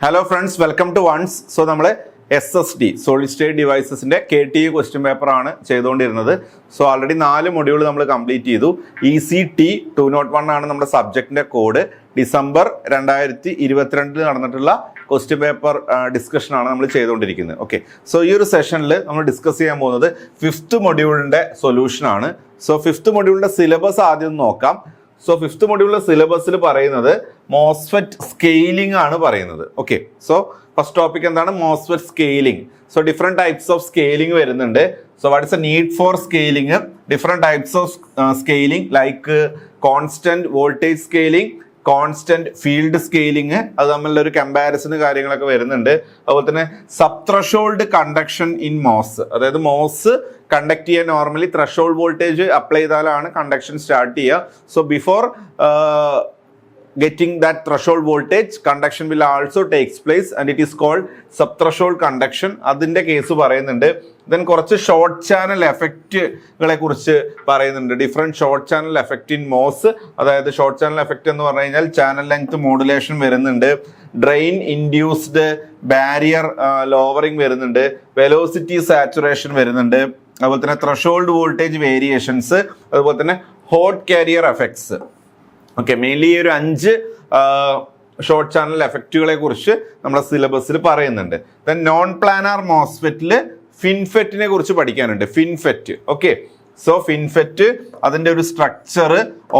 Hello friends, welcome to once. So നമ്മൾ SSD solid state ഡിവൈസസിന്റെ KTE question paper ആണ് ചെയ്തുകൊണ്ടിരുന്നത്. സോ ഓൾറെഡി 4 മൊഡ്യൂൾ നമ്മൾ കംപ്ലീറ്റ് ചെയ്തു. ECT201 ആണ് നമ്മുടെ സബ്ജക്റ്റിന്റെ കോഡ്. ഡിസംബർ 2022 നടന്നിട്ടുള്ള ക്വസ്റ്റ്യൻ പേപ്പർ ഡിസ്കഷൻ ആണ് നമ്മൾ ചെയ്തുകൊണ്ടിരിക്കുന്നത്. ഓക്കെ, സോ ഈ ഒരു സെഷനിൽ നമ്മൾ ഡിസ്കസ് ചെയ്യാൻ പോകുന്നത് 5th മൊഡ്യൂളിന്റെ സൊല്യൂഷൻ ആണ്. സോ 5th മൊഡ്യൂളിന്റെ സിലബസ് ആദ്യം നോക്കാം. സോ 5th മൊഡ്യൂളിലെ സിലബസിൽ പറയുന്നത് മോസ്ഫെറ്റ് സ്കെയിലിംഗ് ആണ് പറയുന്നത്. ഓക്കെ, സോ ഫസ്റ്റ് ടോപ്പിക് എന്താണ്? MOSFET scaling. So different types of scaling വരുന്നുണ്ട്. So what is a need for scaling? Different types of scaling like constant voltage scaling, constant field scaling, അത് തമ്മിലുള്ള ഒരു comparison കാര്യങ്ങളൊക്കെ വരുന്നുണ്ട്. അതുപോലെ തന്നെ sub threshold conduction in MOS, അതായത് MOS conduct ചെയ്യാൻ നോർമലി ത്രഷോൾഡ് വോൾട്ടേജ് അപ്ലൈ ചെയ്താലാണ് കണ്ടക്ഷൻ സ്റ്റാർട്ട് ചെയ്യുക. So before getting that threshold voltage, conduction will also takes place and it is called subthreshold conduction. അതിന്റെ case പറയുന്നുണ്ട്. Then കുറച്ച് short channel എഫക്റ്റുകളെ കുറിച്ച് പറയുന്നുണ്ട്. Different short channel effect in MOS, അതായത് short channel effect എന്ന് പറഞ്ഞു കഴിഞ്ഞാൽ ചാനൽ ലെങ്ത് മോഡുലേഷൻ വരുന്നുണ്ട്, ഡ്രെയിൻ ഇൻഡ്യൂസ്ഡ് ബാരിയർ ലോവറിങ് വരുന്നുണ്ട്, വെലോസിറ്റി സാച്ചുറേഷൻ വരുന്നുണ്ട്, അതുപോലെ തന്നെ ത്രഷോൾഡ് വോൾട്ടേജ് വേരിയേഷൻസ്, അതുപോലെ തന്നെ hot carrier effects. Okay, mainly ഈ ഒരു 5 ഷോർട്ട് ചാനൽ എഫക്റ്റുകളെ കുറിച്ച് നമ്മുടെ സിലബസിൽ പറയുന്നുണ്ട്. ദെൻ നോൺ പ്ലാനാർ മോസ്ഫെറ്റിൽ ഫിൻഫെറ്റിനെ കുറിച്ച് പഠിക്കാനുണ്ട്. ഫിൻഫെറ്റ്, ഓക്കെ, സോ ഫിൻഫെറ്റ്, അതിൻ്റെ ഒരു സ്ട്രക്ചർ,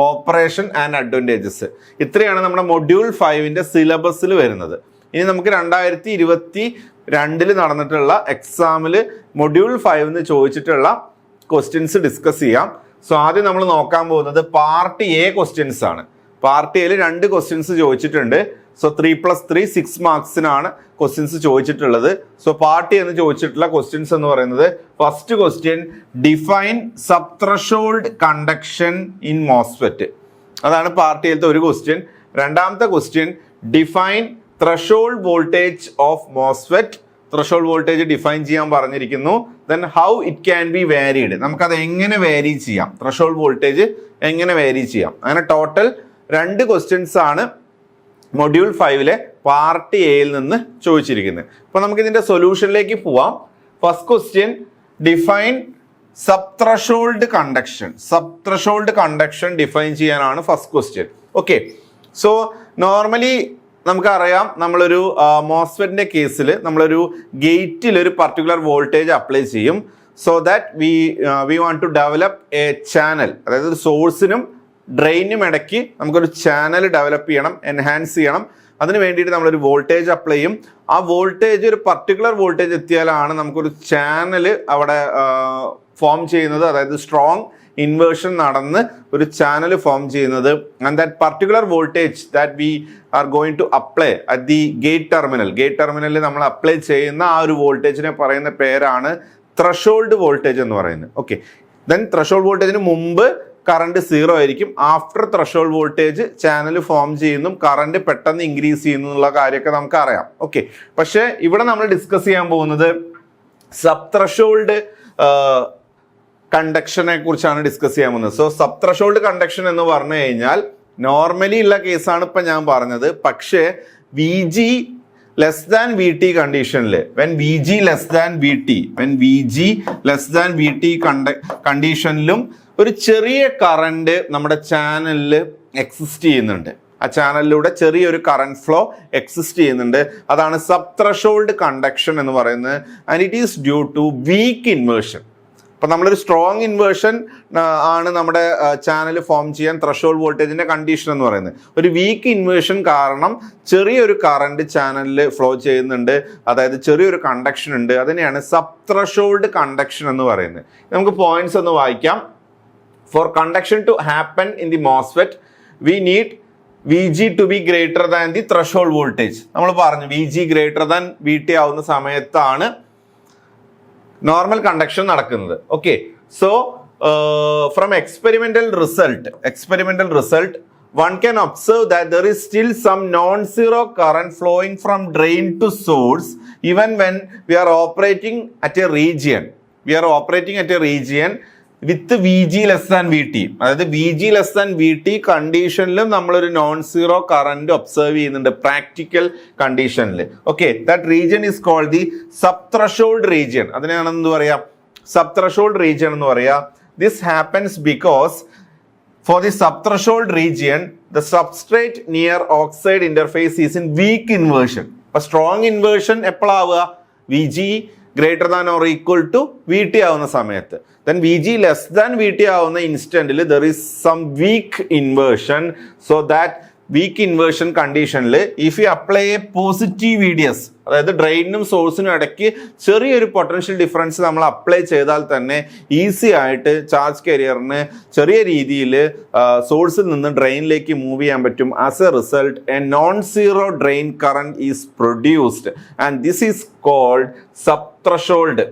ഓപ്പറേഷൻ ആൻഡ് അഡ്വാൻറ്റേജസ്, ഇത്രയാണ് നമ്മുടെ മൊഡ്യൂൾ 5ന്റെ സിലബസിൽ വരുന്നത്. ഇനി നമുക്ക് 2022 നടന്നിട്ടുള്ള എക്സാമിൽ മൊഡ്യൂൾ 5 ചോദിച്ചിട്ടുള്ള ക്വസ്റ്റ്യൻസ് ഡിസ്കസ് ചെയ്യാം. സോ ആദ്യം നമ്മൾ നോക്കാൻ പോകുന്നത് പാർട്ട് എ ക്വസ്റ്റ്യൻസ് ആണ്. പാർട്ട് എയിൽ 2 ക്വസ്റ്റ്യൻസ് ചോദിച്ചിട്ടുണ്ട്. സോ 3+3 6 മാർക്സിനാണ് ക്വസ്റ്റ്യൻസ് ചോദിച്ചിട്ടുള്ളത്. സോ പാർട്ട് എന്ന് ചോദിച്ചിട്ടുള്ള ക്വസ്റ്റ്യൻസ് എന്ന് പറയുന്നത്, first question define sub threshold conduction in MOSFET, അതാണ് പാർട്ട് എയിലത്തെ ഒരു ക്വസ്റ്റ്യൻ. രണ്ടാമത്തെ question define threshold voltage of MOSFET, threshold voltage define ചെയ്യാൻ പറഞ്ഞിരിക്കുന്നു. Then how it can be varied, നമുക്കത് എങ്ങനെ വാരി ചെയ്യാം, ത്രഷോൾഡ് വോൾട്ടേജ് എങ്ങനെ വാരി ചെയ്യാം. അങ്ങനെ ടോട്ടൽ 2 ക്വസ്റ്റ്യൻസ് ആണ് മൊഡ്യൂൾ 5ലെ പാർട്ട് എയിൽ നിന്ന് ചോദിച്ചിരിക്കുന്നത്. അപ്പോൾ നമുക്ക് ഇതിന്റെ സൊല്യൂഷനിലേക്ക് പോവാം. First question define sub threshold conduction. Sub threshold conduction define ചെയ്യാനാണ് first question. Okay, so normally നമുക്കറിയാം, നമ്മളൊരു മോസ്ഫെറ്റിന്റെ കേസിൽ നമ്മളൊരു ഗേറ്റിൽ ഒരു പർട്ടിക്കുലർ വോൾട്ടേജ് അപ്ലൈ ചെയ്യും. So that we want to develop a channel, അതായത് ഒരു സോഴ്സിനും ഡ്രെയിനും ഇടയ്ക്ക് നമുക്കൊരു ചാനൽ ഡെവലപ്പ് ചെയ്യണം, എൻഹാൻസ് ചെയ്യണം. അതിന് വേണ്ടിയിട്ട് നമ്മളൊരു വോൾട്ടേജ് അപ്ലൈ ചെയ്യും. ആ വോൾട്ടേജ് ഒരു പർട്ടിക്കുലർ വോൾട്ടേജ് എത്തിയാലാണ് നമുക്കൊരു ചാനൽ അവിടെ ഫോം ചെയ്യുന്നത്, അതായത് സ്ട്രോങ് ഇൻവേർഷൻ നടന്ന് ഒരു ചാനൽ ഫോം ചെയ്യുന്നത്. And that particular voltage that we are going to apply at the gate ടെർമിനലിൽ നമ്മൾ അപ്ലൈ ചെയ്യുന്ന ആ ഒരു വോൾട്ടേജിനെ പറയുന്ന പേരാണ് ത്രഷോൾഡ് വോൾട്ടേജ് എന്ന് പറയുന്നത്. ഓക്കെ, ദെൻ ത്രഷോൾഡ് വോൾട്ടേജിന് മുമ്പ് കറണ്ട് 0 ആയിരിക്കും. After threshold voltage channel form ചെയ്യുന്നു, കറണ്ട് പെട്ടെന്ന് ഇൻക്രീസ് ചെയ്യുന്നു എന്നുള്ള കാര്യമൊക്കെ നമുക്ക് അറിയാം. ഓക്കെ, പക്ഷേ ഇവിടെ നമ്മൾ ഡിസ്കസ് ചെയ്യാൻ പോകുന്നത് സബ് ത്രഷോൾഡ് കണ്ടക്ഷനെ കുറിച്ചാണ് ഡിസ്കസ് ചെയ്യാൻ പോകുന്നത്. സോ സബ് ത്രഷോൾഡ് കണ്ടക്ഷൻ എന്ന് പറഞ്ഞു കഴിഞ്ഞാൽ നോർമലി ഉള്ള കേസാണ് ഇപ്പൊ ഞാൻ പറഞ്ഞത്. പക്ഷേ VG ലെസ് ദാൻ VT കണ്ടീഷനിൽ, when VG less than VT കണ്ടീഷനിലും ഒരു ചെറിയ കറണ്ട് നമ്മുടെ ചാനലിൽ എക്സിസ്റ്റ് ചെയ്യുന്നുണ്ട്. ആ ചാനലിലൂടെ ചെറിയൊരു കറണ്ട് ഫ്ലോ എക്സിസ്റ്റ് ചെയ്യുന്നുണ്ട്. അതാണ് സബ് ത്രഷോൾഡ് കണ്ടക്ഷൻ എന്ന് പറയുന്നത്. And it is due to weak inversion. അപ്പം നമ്മളൊരു സ്ട്രോങ് ഇൻവേർഷൻ ആണ് നമ്മുടെ ചാനൽ ഫോം ചെയ്യാൻ ത്രഷോൾഡ് വോൾട്ടേജിന്റെ കണ്ടീഷൻ എന്ന് പറയുന്നത്. ഒരു വീക്ക് ഇൻവേർഷൻ കാരണം ചെറിയൊരു കറണ്ട് ചാനലിൽ ഫ്ലോ ചെയ്യുന്നുണ്ട്, അതായത് ചെറിയൊരു കണ്ടക്ഷൻ ഉണ്ട്. അതിനെയാണ് സബ് ത്രഷോൾഡ് കണ്ടക്ഷൻ എന്ന് പറയുന്നത്. നമുക്ക് പോയിന്റ്സ് ഒന്ന് വായിക്കാം. For conduction to happen in the MOSFET we need VG to be greater than the threshold voltage. നമ്മൾ പറഞ്ഞു VG ഗ്രേറ്റർ ദാൻ VT ആവുന്ന സമയത്താണ് നോർമൽ കണ്ടക്ഷൻ നടക്കുന്നത്. Okay, so from experimental result one can observe that there is still some non-zero current flowing from drain to source even when we are operating at a region with V G less than V T, അതായത് V G less than V T കണ്ടീഷനിലും നമ്മളൊരു non zero current observe ചെയ്യുന്നുണ്ട് practical കണ്ടീഷനിൽ. Okay, that region is called the sub threshold region. അതിനെയാണ് എന്ത് പറയാ, sub threshold region എന്ന് പറയാ. This happens because for the subthreshold region the substrate near oxide interface is in weak inversion. അപ്പോൾ strong inversion എപ്പോഴാവുക, V G greater than or equal to V T ആവുന്ന സമയത്ത്. then V G less than V T ആവുന്ന ഇൻസ്റ്റന്റിൽ there is some weak inversion. so that weak inversion conditionൽ if you apply a positive VDS, അതായത് ഡ്രെയിനും സോഴ്സിനും ഇടയ്ക്ക് ചെറിയൊരു potential difference നമ്മൾ അപ്ലൈ ചെയ്താൽ തന്നെ ഈസി ആയിട്ട് ചാർജ് കാരിയറിന് ചെറിയ രീതിയിൽ സോഴ്സിൽ നിന്ന് ഡ്രെയിനിലേക്ക് മൂവ് ചെയ്യാൻ പറ്റും. As a result a non zero drain current is produced and this is called sub threshold.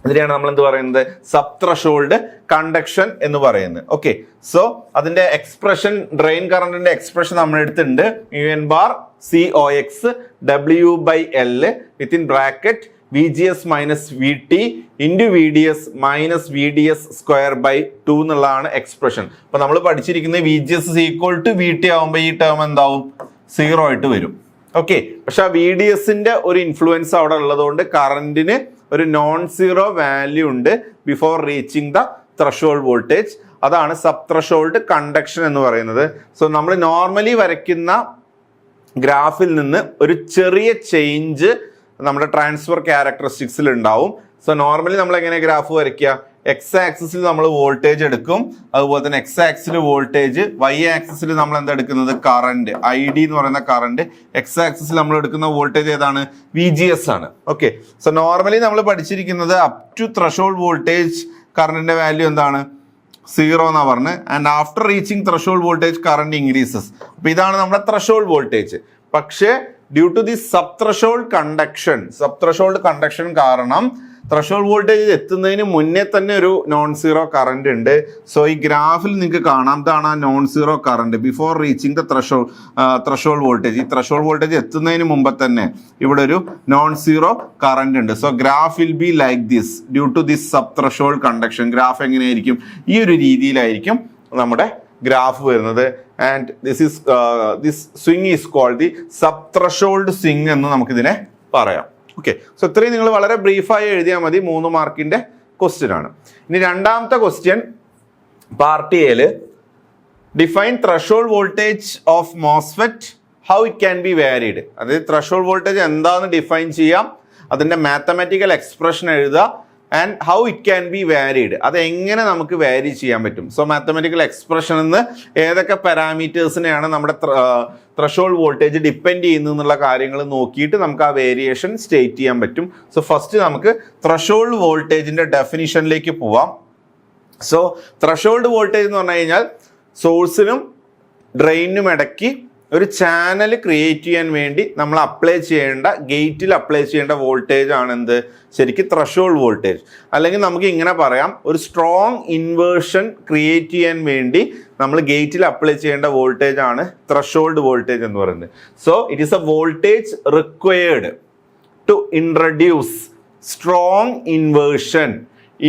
ഇതിനെയാണ് നമ്മൾ എന്ത് പറയുന്നത്, സബ് ത്രഷോൾഡ് കണ്ടക്ഷൻ എന്ന് പറയുന്നത്. ഓക്കെ, സോ അതിന്റെ എക്സ്പ്രഷൻ, ഡ്രെയിൻ കറന്റിന്റെ എക്സ്പ്രഷൻ നമ്മൾ എടുത്തിട്ടുണ്ട്. U n bar C O X W by L within bracket V G S minus V T into V D S minus V D S square by 2 എന്നുള്ളതാണ് expression. അപ്പൊ നമ്മൾ പഠിച്ചിരിക്കുന്നത് V G S equal to V T ആവുമ്പോൾ ഈ term എന്താവും, 0 ആയിട്ട് വരും. Okay, പക്ഷെ ആ വി ഡി എസിന്റെ ഒരു ഇൻഫ്ലുവൻസ് അവിടെ ഉള്ളതുകൊണ്ട് കറന്റിന് ഒരു നോൺ സീറോ വാല്യൂ ഉണ്ട് before reaching the threshold voltage. അതാണ് സബ് ത്രഷോൾഡ് കണ്ടക്ഷൻ എന്ന് പറയുന്നത്. സോ നമ്മൾ നോർമലി വരയ്ക്കുന്ന ഗ്രാഫിൽ നിന്ന് ഒരു ചെറിയ ചേഞ്ച് നമ്മുടെ ട്രാൻസ്ഫർ ക്യാരക്ടറിസ്റ്റിക്സിൽ ഉണ്ടാവും. സോ നോർമലി നമ്മൾ എങ്ങനെ ഗ്രാഫ് വരയ്ക്കുക, എക്സ് ആക്സിസിൽ നമ്മൾ വോൾട്ടേജ് എടുക്കും, അതുപോലെ തന്നെ എക്സ് ആക്സിൽ വോൾട്ടേജ്, വൈ ആക്സിസിൽ നമ്മൾ എന്താ എടുക്കുന്നത്, കറന്റ്, ഐ ഡി എന്ന് പറയുന്ന കറന്റ്. എക്സ് ആക്സിസിൽ നമ്മൾ എടുക്കുന്ന വോൾട്ടേജ് ഏതാണ്, വി ജി എസ് ആണ്. ഓക്കെ, സോ നോർമലി നമ്മൾ പഠിച്ചിരിക്കുന്നത് അപ് ടു ത്രഷോൾഡ് വോൾട്ടേജ് കറന്റിന്റെ വാല്യൂ എന്താണ്, 0 എന്നാ പറഞ്ഞ്. And after reaching threshold voltage current increases. അപ്പൊ ഇതാണ് നമ്മുടെ ത്രഷോൾഡ് വോൾട്ടേജ്. പക്ഷേ due to the sub threshold conduction കാരണം ത്രഷോൾഡ് വോൾട്ടേജ് എത്തുന്നതിന് മുന്നേ തന്നെ ഒരു നോൺ സീറോ കറന്റ് ഉണ്ട്. സോ ഈ ഗ്രാഫിൽ നിങ്ങൾക്ക് കാണാം, ഇതാണ് ആ non zero current before reaching the threshold voltage. ഈ ത്രഷോൾഡ് വോൾട്ടേജ് എത്തുന്നതിന് മുമ്പ് തന്നെ ഇവിടെ ഒരു നോൺ സീറോ കറന്റ് ഉണ്ട്. So graph will be like this due to this sub threshold conduction. Graph എങ്ങനെയായിരിക്കും, ഈ ഒരു രീതിയിലായിരിക്കും നമ്മുടെ ഗ്രാഫ് വരുന്നത്. And this swing is called the sub threshold swing എന്ന് നമുക്കിതിനെ പറയാം. ഓക്കെ, സോ ഇത്രയും നിങ്ങൾ വളരെ ബ്രീഫായി എഴുതിയാൽ മതി. 3 മാർക്കിന്റെ ക്വസ്റ്റ്യൻ ആണ്. ഇനി രണ്ടാമത്തെ ക്വസ്റ്റ്യൻ പാർട്ട് എയിൽ, define threshold voltage of MOSFET, how it can be varied. അതായത് ത്രഷോൾഡ് വോൾട്ടേജ് എന്താണെന്ന് ഡിഫൈൻ ചെയ്യാം, അതിന്റെ മാത്തമാറ്റിക്കൽ എക്സ്പ്രഷൻ എഴുതുക, and how it can be varied, അത് എങ്ങനെ നമുക്ക് വാരി ചെയ്യാൻ പറ്റും. സോ മാത്തമാറ്റിക്കൽ എക്സ്പ്രഷനിൽ നിന്ന് ഏതൊക്കെ പാരാമീറ്റേഴ്സിനെയാണ് നമ്മുടെ ത്രഷോൾഡ് വോൾട്ടേജ് ഡിപ്പെൻഡ് ചെയ്യുന്നു എന്നുള്ള കാര്യങ്ങൾ നോക്കിയിട്ട് നമുക്ക് ആ വേരിയേഷൻ സ്റ്റേറ്റ് ചെയ്യാൻ പറ്റും. സോ ഫസ്റ്റ് നമുക്ക് ത്രഷോൾഡ് വോൾട്ടേജിന്റെ ഡെഫിനിഷനിലേക്ക് പോവാം. സോ ത്രഷോൾഡ് വോൾട്ടേജ് എന്ന് പറഞ്ഞു കഴിഞ്ഞാൽ സോഴ്സിനും ഡ്രെയിനും ഇടയ്ക്ക് ഒരു ചാനൽ ക്രിയേറ്റ് ചെയ്യാൻ വേണ്ടി നമ്മൾ ഗേറ്റിൽ അപ്ലൈ ചെയ്യേണ്ട വോൾട്ടേജ് ആണ് എന്ത്, ശരിക്കും ത്രഷോൾഡ് വോൾട്ടേജ്. അല്ലെങ്കിൽ നമുക്ക് ഇങ്ങനെ പറയാം, ഒരു സ്ട്രോങ് ഇൻവേർഷൻ ക്രിയേറ്റ് ചെയ്യാൻ വേണ്ടി നമ്മൾ ഗേറ്റിൽ അപ്ലൈ ചെയ്യേണ്ട വോൾട്ടേജ് ആണ് ത്രഷോൾഡ് വോൾട്ടേജ് എന്ന് പറയുന്നത്. So it is a voltage required to introduce strong inversion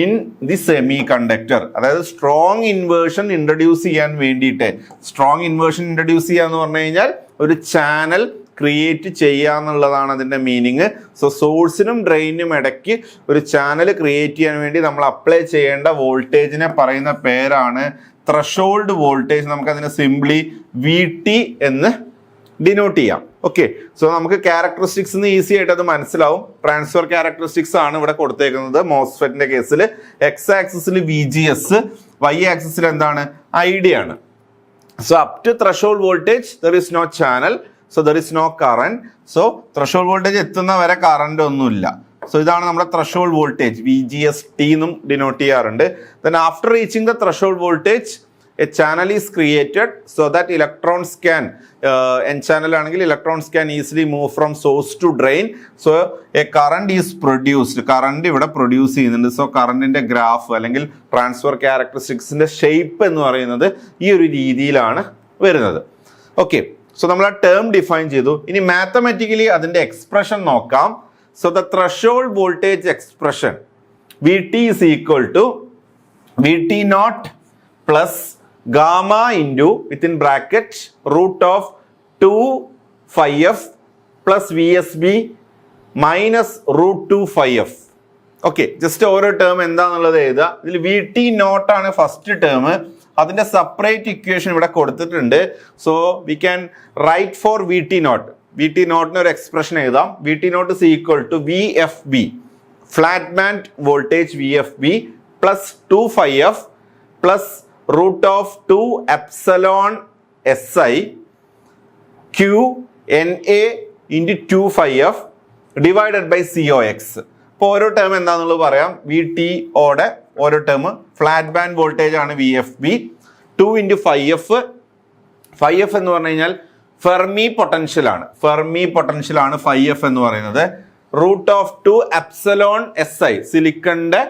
in the semiconductor. അതായത് സ്ട്രോങ് ഇൻവേർഷൻ ഇൻട്രൊഡ്യൂസ് ചെയ്യാൻ വേണ്ടിയിട്ട്, സ്ട്രോങ് ഇൻവേർഷൻ ഇൻട്രൊഡ്യൂസ് ചെയ്യുക എന്ന് പറഞ്ഞു കഴിഞ്ഞാൽ ഒരു ചാനൽ ക്രിയേറ്റ് ചെയ്യുക എന്നുള്ളതാണ് അതിൻ്റെ മീനിങ്. സോ സോഴ്സിനും ഡ്രെയിനും ഇടയ്ക്ക് ഒരു ചാനൽ ക്രിയേറ്റ് ചെയ്യാൻ വേണ്ടി നമ്മൾ അപ്ലൈ ചെയ്യേണ്ട വോൾട്ടേജിനെ പറയുന്ന പേരാണ് ത്രഷോൾഡ് വോൾട്ടേജ്. നമുക്കതിനെ സിംപ്ലി വി ടി എന്ന് ഡിനോട്ട് ചെയ്യാം. ഓക്കെ, സോ നമുക്ക് ക്യാരക്ടറിസ്റ്റിക്സ് ഈസി ആയിട്ട് അത് മനസ്സിലാവും. ട്രാൻസ്ഫർ ക്യാരക്ടറിസ്റ്റിക്സ് ആണ് ഇവിടെ കൊടുത്തേക്കുന്നത്. മോസ്ഫെറ്റിന്റെ കേസിൽ എക്സ് ആക്സിസിൽ വി ജി എസ്, വൈ ആക്സിസിൽ എന്താണ്, ഐ ഡി ആണ്. So up to threshold voltage there is no channel, so there is no current. So threshold voltage എത്തുന്ന വരെ കറന്റ് ഒന്നുമില്ല. സോ ഇതാണ് നമ്മുടെ threshold voltage, V G S T എന്നും denote ചെയ്യാറുണ്ട്. Then after reaching the threshold voltage a channel is created so that electrons can n channel ആണെങ്കിൽ electrons can easily move from source to drain. So a current is produced. Current ഇവിടെ produce ചെയ്യുന്നുണ്ട്. So കറണ്ടിന്റെ graph അല്ലെങ്കിൽ transfer ക്യാരക്ടറിസ്റ്റിക്സിന്റെ shape എന്ന് പറയുന്നത് ഈ ഒരു രീതിയിലാണ് വരുന്നത്. ഓക്കെ, സോ നമ്മൾ ആ ടേം ഡിഫൈൻ ചെയ്തു. ഇനി മാത്തമാറ്റിക്കലി അതിന്റെ എക്സ്പ്രഷൻ നോക്കാം. So the threshold voltage expression V T is equal to VT naught plus gamma into within bracket root of 2 phi f plus VSB minus root 2 phi f. ഓക്കെ, just ഓരോ term എന്താണെന്നുള്ളത് എഴുതുക. ഇതിൽ VT naught ആണ് first term. അതിന്റെ separate equation ഇവിടെ കൊടുത്തിട്ടുണ്ട്. So we can write for VT naught. VT naught ഒരു എക്സ്പ്രഷൻ എഴുതാം. VT naught is equal to VFB, flat band voltage VFB plus 2 phi f plus root of 2 epsilon SI Q NA into 2 phi f divided by COX. ഇപ്പോൾ ഓരോ term എന്താണെന്നുള്ളത് പറയാം. VTOടെ ഓരോ term flat band voltage ആണ് VFB. 2 into phi f. phi f എന്ന് പറഞ്ഞു കഴിഞ്ഞാൽ Fermi potential ആണ്. ഫെർമി പൊട്ടൻഷ്യൽ ആണ് phi f എന്ന് പറയുന്നത്. റൂട്ട് ഓഫ് 2 എപ്സലോൺ SI സിലിക്കണിന്റെ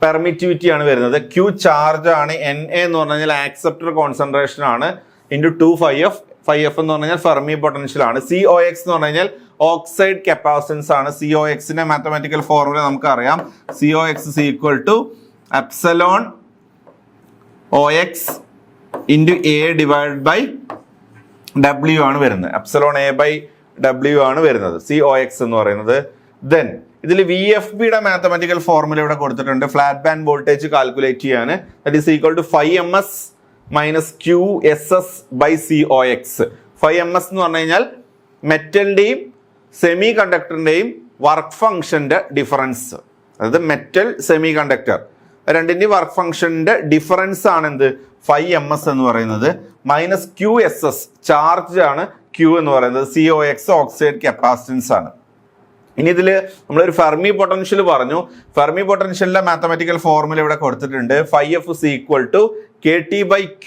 പെർമിറ്റിവിറ്റി ആണ് വരുന്നത്. Q ചാർജ് ആണ്. NA എന്ന് പറഞ്ഞു കഴിഞ്ഞാൽ ആക്സെപ്റ്റർ കോൺസെൻട്രേഷൻ ആണ്. Into 2 phi f. phi f എന്ന് പറഞ്ഞു കഴിഞ്ഞാൽ ഫെർമി പൊട്ടൻഷ്യൽ ആണ്. COX എന്ന് പറഞ്ഞു കഴിഞ്ഞാൽ ഓക്സൈഡ് കപ്പാസിറ്റൻസ് ആണ്. COXന്റെ മാത്തമാറ്റിക്കൽ ഫോർമുല നമുക്ക് അറിയാം. COX is equal to epsilon OX into A divide by W ആണ് വരുന്നത്. എപ്സലോൺ A ബൈ W ആണ് വരുന്നത് COX എന്ന് പറയുന്നത്. ദെൻ ഇതിൽ VFBയുടെ മാത്തമാറ്റിക്കൽ ഫോർമുല ഇവിടെ കൊടുത്തിട്ടുണ്ട്. ഫ്ലാറ്റ് ബാൻഡ് വോൾട്ടേജ് കാൽക്കുലേറ്റ് ചെയ്യാൻ. That is equal to 5ms minus QSS by COX. 5ms എന്ന് പറഞ്ഞു കഴിഞ്ഞാൽ മെറ്റലിന്റെയും സെമി കണ്ടക്ടറിന്റെയും വർക്ക് ഫംഗ്ഷന്റെ ഡിഫറൻസ്. അതായത് മെറ്റൽ സെമി കണ്ടക്ടർ രണ്ടിന്റെയും വർക്ക് ഫംഗ്ഷന്റെ ഡിഫറൻസ് ആണ് എന്ത് 5ms എന്ന് പറയുന്നത്. മൈനസ് QSS ചാർജ് ആണ്. Q എന്ന് പറയുന്നത് COX ഓക്സൈഡ് കപ്പാസിറ്റൻസ് ആണ്. ഇനി ഇതിൽ നമ്മളൊരു ഫെർമി പൊട്ടൻഷ്യൽ പറഞ്ഞു. ഫെർമി പൊട്ടൻഷ്യലിന്റെ മാത്തമാറ്റിക്കൽ ഫോർമുല ഇവിടെ കൊടുത്തിട്ടുണ്ട്. phi f is equal to KT by Q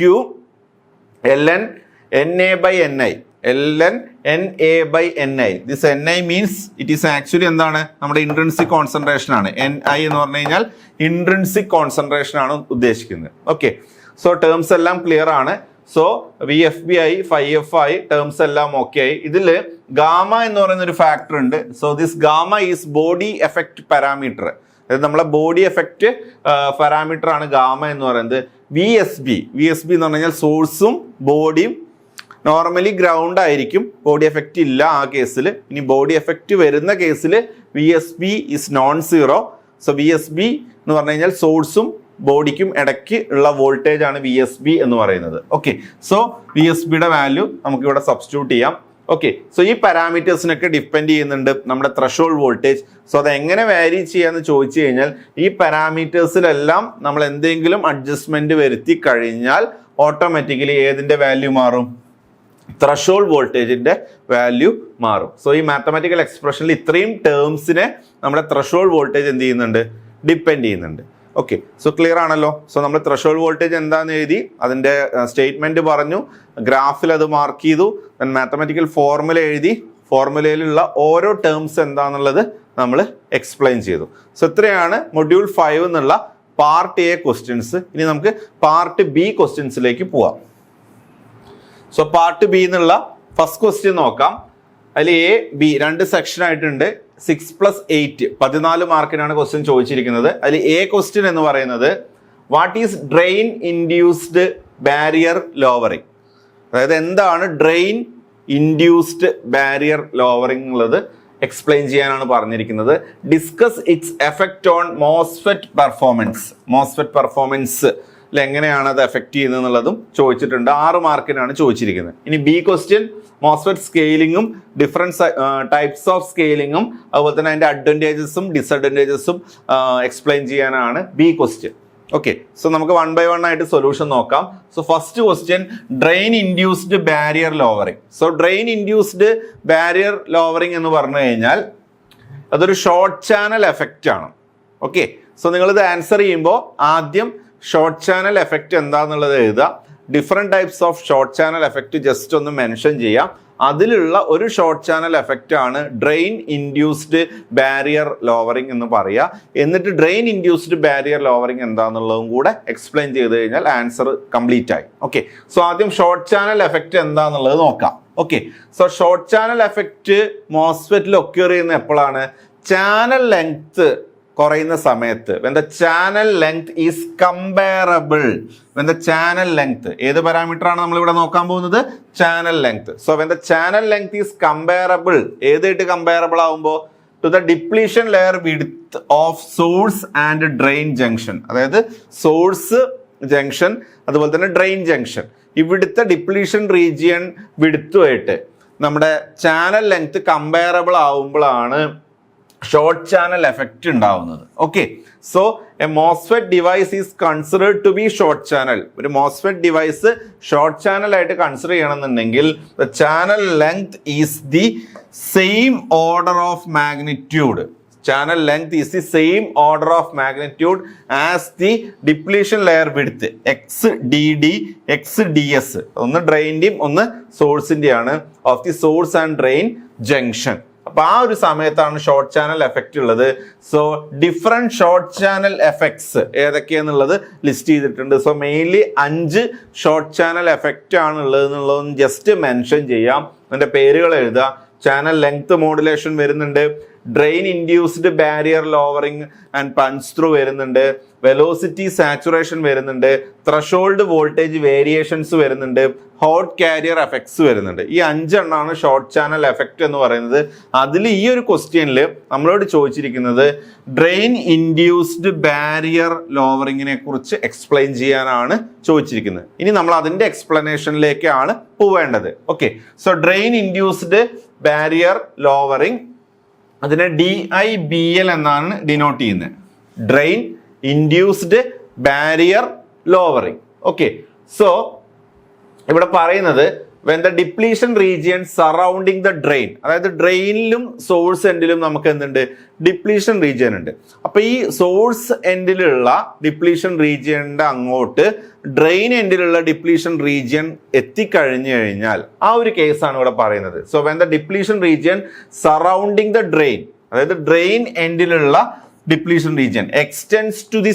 ln NA by NI. ln NA by NI. This NI means it is actually എന്താണ് നമ്മുടെ ഇൻട്രിൻസിക് കോൺസെൻട്രേഷൻ ആണ്. NI എന്ന് പറഞ്ഞു കഴിഞ്ഞാൽ ഇൻട്രിൻസിക് കോൺസെൻട്രേഷൻ ആണ് ഉദ്ദേശിക്കുന്നത്. ഓക്കെ, സോ ടേംസ് എല്ലാം ക്ലിയർ ആണ്. സോ VFB ആയി, phi f ആയി, ടേംസ് എല്ലാം ഓക്കെ ആയി. ഇതിൽ ഗാമ എന്ന് പറയുന്ന ഒരു ഫാക്ടർ ഉണ്ട്. So this gamma is body effect parameter. അതായത് നമ്മളെ ബോഡി എഫക്റ്റ് പാരാമീറ്റർ ആണ് ഗാമ എന്ന് പറയുന്നത്. VSB എന്ന് പറഞ്ഞു കഴിഞ്ഞാൽ സോഴ്സും ബോഡിയും നോർമലി ഗ്രൗണ്ട് ആയിരിക്കും. ബോഡി എഫക്റ്റ് ഇല്ല ആ കേസിൽ. ഇനി ബോഡി എഫക്റ്റ് വരുന്ന കേസിൽ VSB is known zero. So VSB എന്ന് പറഞ്ഞു കഴിഞ്ഞാൽ സോഴ്സും ബോഡിക്കും ഇടയ്ക്ക് ഉള്ള വോൾട്ടേജ് ആണ് VSB എന്ന് പറയുന്നത്. ഓക്കെ, സോ VSBയുടെ വാല്യൂ നമുക്ക് ഇവിടെ സബ്സ്റ്റിറ്റ്യൂട്ട് ചെയ്യാം. ഓക്കെ, സോ ഈ പാരാമീറ്റേഴ്സിനൊക്കെ ഡിപ്പെൻഡ് ചെയ്യുന്നുണ്ട് നമ്മുടെ ത്രഷോൾഡ് വോൾട്ടേജ്. സോ അത് എങ്ങനെ വാരി ചെയ്യാന്ന് ചോദിച്ചു കഴിഞ്ഞാൽ ഈ പാരാമീറ്റേഴ്സിലെല്ലാം നമ്മൾ എന്തെങ്കിലും അഡ്ജസ്റ്റ്മെന്റ് വരുത്തി കഴിഞ്ഞാൽ ഓട്ടോമാറ്റിക്കലി ഏതിന്റെ വാല്യൂ മാറും? ത്രഷോൾഡ് വോൾട്ടേജിന്റെ വാല്യൂ മാറും. സോ ഈ മാത്തമാറ്റിക്കൽ എക്സ്പ്രഷനിൽ ഇത്രയും ടേംസിനെ നമ്മുടെ ത്രഷോൾഡ് വോൾട്ടേജ് എന്ത് ചെയ്യുന്നുണ്ട്? ഡിപ്പെൻഡ് ചെയ്യുന്നുണ്ട്. ഓക്കെ, സോ ക്ലിയർ ആണല്ലോ. സോ നമ്മൾ ത്രഷോൾഡ് വോൾട്ടേജ് എന്താണെന്ന് എഴുതി, അതിന്റെ സ്റ്റേറ്റ്മെന്റ് പറഞ്ഞു, ഗ്രാഫിൽ അത് മാർക്ക് ചെയ്തു, മാത്തമാറ്റിക്കൽ ഫോർമുല എഴുതി, ഫോർമുലയിലുള്ള ഓരോ ടേംസ് എന്താണെന്നുള്ളത് നമ്മൾ എക്സ്പ്ലെയിൻ ചെയ്തു. സോ ഇത്രയാണ് മൊഡ്യൂൾ 5 എന്നുള്ള പാർട്ട് A ക്വസ്റ്റ്യൻസ്. ഇനി നമുക്ക് പാർട്ട് B ക്വസ്റ്റ്യൻസിലേക്ക് പോവാം. സോ പാർട്ട് B എന്നുള്ള ഫസ്റ്റ് ക്വസ്റ്റ്യൻ നോക്കാം. അതിൽ A B രണ്ട് സെക്ഷൻ ആയിട്ടുണ്ട്. 6+8 14 മാർക്കിനാണ് ക്വസ്റ്റ്യൻ ചോദിച്ചിരിക്കുന്നത്. അതിൽ A ക്വസ്റ്റ്യൻ എന്ന് പറയുന്നത് what is drain induced barrier lowering. അതായത് എന്താണ് ഡ്രെയിൻ ഇൻഡ്യൂസ്ഡ് ബാരിയർ ലോവറിംഗ് എന്നുള്ളത് എക്സ്പ്ലെയിൻ ചെയ്യാനാണ് പറഞ്ഞിരിക്കുന്നത്. Discuss its effect on MOSFET performance. MOSFET performance എങ്ങനെയാണ് അത് എഫക്ട് ചെയ്യുന്നത് എന്നുള്ളതും ചോദിച്ചിട്ടുണ്ട്. 6 മാർക്കിനാണ് ചോദിച്ചിരിക്കുന്നത്. ഇനി B ക്വസ്റ്റ്യൻ മോസ്ഫെറ്റ് സ്കെയിലിങ്ങും ഡിഫറെൻറ്റ് ടൈപ്സ് ഓഫ് സ്കെയിലിങ്ങും അതുപോലെ തന്നെ അതിൻ്റെ അഡ്വാൻറ്റേജസും ഡിസഡ്വാൻറ്റേജസും എക്സ്പ്ലെയിൻ ചെയ്യാനാണ് B ക്വസ്റ്റ്യൻ. ഓക്കെ, സോ നമുക്ക് 1 by 1 ആയിട്ട് സൊല്യൂഷൻ നോക്കാം. So first question drain induced barrier lowering. So drain induced barrier lowering എന്ന് പറഞ്ഞു കഴിഞ്ഞാൽ അതൊരു ഷോർട്ട് ചാനൽ എഫക്റ്റ് ആണ്. ഓക്കെ, സോ നിങ്ങളിത് ആൻസർ ചെയ്യുമ്പോൾ ആദ്യം ഷോർട്ട് ചാനൽ എഫക്റ്റ് എന്താണെന്നുള്ളത് എഴുതുക. Different types of short channel effect just ഒന്ന് മെൻഷൻ ചെയ്യാം. അതിലുള്ള ഒരു ഷോർട്ട് ചാനൽ എഫക്റ്റ് ആണ് ഡ്രെയിൻ ഇൻഡ്യൂസ്ഡ് ബാരിയർ ലോവറിംഗ് എന്ന് പറയുക. എന്നിട്ട് ഡ്രെയിൻ ഇൻഡ്യൂസ്ഡ് ബാരിയർ ലോവറിംഗ് എന്താണെന്നുള്ളതും കൂടെ എക്സ്പ്ലെയിൻ ചെയ്ത് കഴിഞ്ഞാൽ ആൻസർ കംപ്ലീറ്റ് ആയി. ഓക്കെ, സോ ആദ്യം ഷോർട്ട് ചാനൽ എഫക്റ്റ് എന്താണെന്നുള്ളത് നോക്കാം. Okay, so short channel effect മോസ്ഫെറ്റിൽ ഒക്യൂർ ചെയ്യുന്ന എപ്പോഴാണ്? ചാനൽ ലെങ്ത് കുറയുന്ന സമയത്ത് when the channel length is comparable, when the channel length ഏത് പാരാമീറ്റർ ആണ് നമ്മൾ ഇവിടെ നോക്കാൻ പോകുന്നത്? channel length. So when the channel length is comparable, ഏതായിട്ട് comparable ആവുമ്പോൾ to the depletion layer width of source and drain junction, അതായത് source junction അതുപോലെ തന്നെ ഡ്രെയിൻ ജംഗ്ഷൻ, ഇവിടുത്തെ ഡിപ്ലീഷൻ റീജിയൻ വിടുത്തുമായിട്ട് നമ്മുടെ ചാനൽ ലെങ്ത് കമ്പയറബിൾ ആവുമ്പോഴാണ് ഷോർട്ട് ചാനൽ എഫക്റ്റ് ഉണ്ടാവുന്നത്. Okay, so a MOSFET device is considered to be short channel. ഒരു MOSFET device short channel ആയിട്ട് കൺസിഡർ ചെയ്യണമെന്നുണ്ടെങ്കിൽ the channel length is the same order of magnitude. Channel length is the same order of magnitude as the depletion layer width, XDD, XDS. ഒന്ന് ഡ്രെയിൻ്റെയും ഒന്ന് സോഴ്സിൻ്റെയാണ്, of the source and drain junction. അപ്പോൾ ആ ഒരു സമയത്താണ് short channel effect ഉള്ളത്. So different short channel effects ഏതൊക്കെയാണെന്നുള്ളത് ലിസ്റ്റ് ചെയ്തിട്ടുണ്ട്. So mainly 5 short channel effect ആണ് ഉള്ളത് എന്നുള്ളതൊന്ന് ജസ്റ്റ് മെൻഷൻ ചെയ്യാം. അതിൻ്റെ പേരുകൾ എഴുതുക. ചാനൽ ലെങ്ത് മോഡുലേഷൻ വരുന്നുണ്ട്, drain induced barrier lowering and punch through വരുന്നുണ്ട്, വെലോസിറ്റി സാച്ചുറേഷൻ വരുന്നുണ്ട്, ത്രഷോൾഡ് വോൾട്ടേജ് വേരിയേഷൻസ് വരുന്നുണ്ട്, ഹോട്ട് കാരിയർ എഫക്ട്സ് വരുന്നുണ്ട്. ഈ 5 എണ്ണമാണ് ഷോർട്ട് ചാനൽ എഫക്റ്റ് എന്ന് പറയുന്നത്. അതിൽ ഈ ഒരു ക്വസ്റ്റ്യനിൽ നമ്മളോട് ചോദിച്ചിരിക്കുന്നത് ഡ്രെയിൻ ഇൻഡ്യൂസ്ഡ് ബാരിയർ ലോവറിങ്ങിനെ കുറിച്ച് എക്സ്പ്ലെയിൻ ചെയ്യാനാണ് ചോദിച്ചിരിക്കുന്നത്. ഇനി നമ്മൾ അതിൻ്റെ എക്സ്പ്ലനേഷനിലേക്കാണ് പോവേണ്ടത്. Okay, so drain induced barrier lowering, അതിനെ DIBL എന്നാണ് ഡിനോട്ട് ചെയ്യുന്നത്. Drain induced barrier lowering. Okay, so ഇവിടെ പറയുന്നത് when the depletion region surrounding the drain, അതായത് ഡ്രെയിനിലും സോഴ്സ് എൻഡിലും നമുക്ക് എന്തുണ്ട്? ഡിപ്ലീഷൻ റീജിയൻ ഉണ്ട്. അപ്പൊ ഈ സോഴ്സ് എൻഡിലുള്ള ഡിപ്ലീഷൻ റീജിയന്റെ അങ്ങോട്ട് ഡ്രെയിൻ എൻഡിലുള്ള ഡിപ്ലീഷൻ റീജിയൻ എത്തിക്കഴിഞ്ഞു കഴിഞ്ഞാൽ ആ ഒരു കേസാണ് ഇവിടെ പറയുന്നത്. So when the depletion region surrounding the drain, അതായത് ഡ്രെയിൻ എൻഡിലുള്ള depletion region extends to the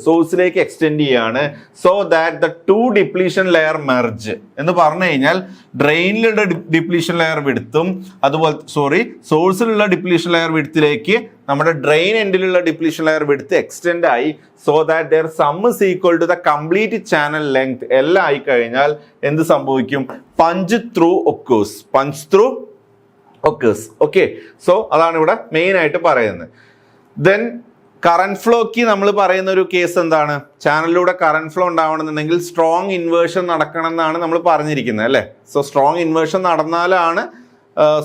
സോഴ്സിലേക്ക് എക്സ്റ്റെൻഡ് ചെയ്യാണ്. So that the 2 depletion layer merge എന്ന് പറഞ്ഞു കഴിഞ്ഞാൽ ഡ്രെയിനിലുള്ള ഡിപ്ലീഷൻ ലെയർ വിടുത്തും അതുപോലെ സോഴ്സിലുള്ള ഡിപ്ലീഷൻ ലെയർ വിടുത്തിലേക്ക് നമ്മുടെ ഡ്രെയിൻ എൻഡിലുള്ള ഡിപ്ലീഷൻ ലെയർ വിടുത്ത് എക്സ്റ്റെൻഡ് ആയി. So that their sum is equal to the complete channel length എല്ലാം ആയി കഴിഞ്ഞാൽ എന്ത് സംഭവിക്കും? Punch through occurs. Okay, so അതാണ് ഇവിടെ മെയിൻ ആയിട്ട് പറയുന്നത്. ദെൻ കറന്റ് ഫ്ലോക്ക് നമ്മൾ പറയുന്ന ഒരു കേസ് എന്താണ്? ചാനലിലൂടെ കറന്റ് ഫ്ലോ ഉണ്ടാവണമെന്നുണ്ടെങ്കിൽ സ്ട്രോങ് ഇൻവേർഷൻ നടക്കണം എന്നാണ് നമ്മൾ പറഞ്ഞിരിക്കുന്നത് അല്ലേ? സോ സ്ട്രോങ് ഇൻവേർഷൻ നടന്നാലാണ്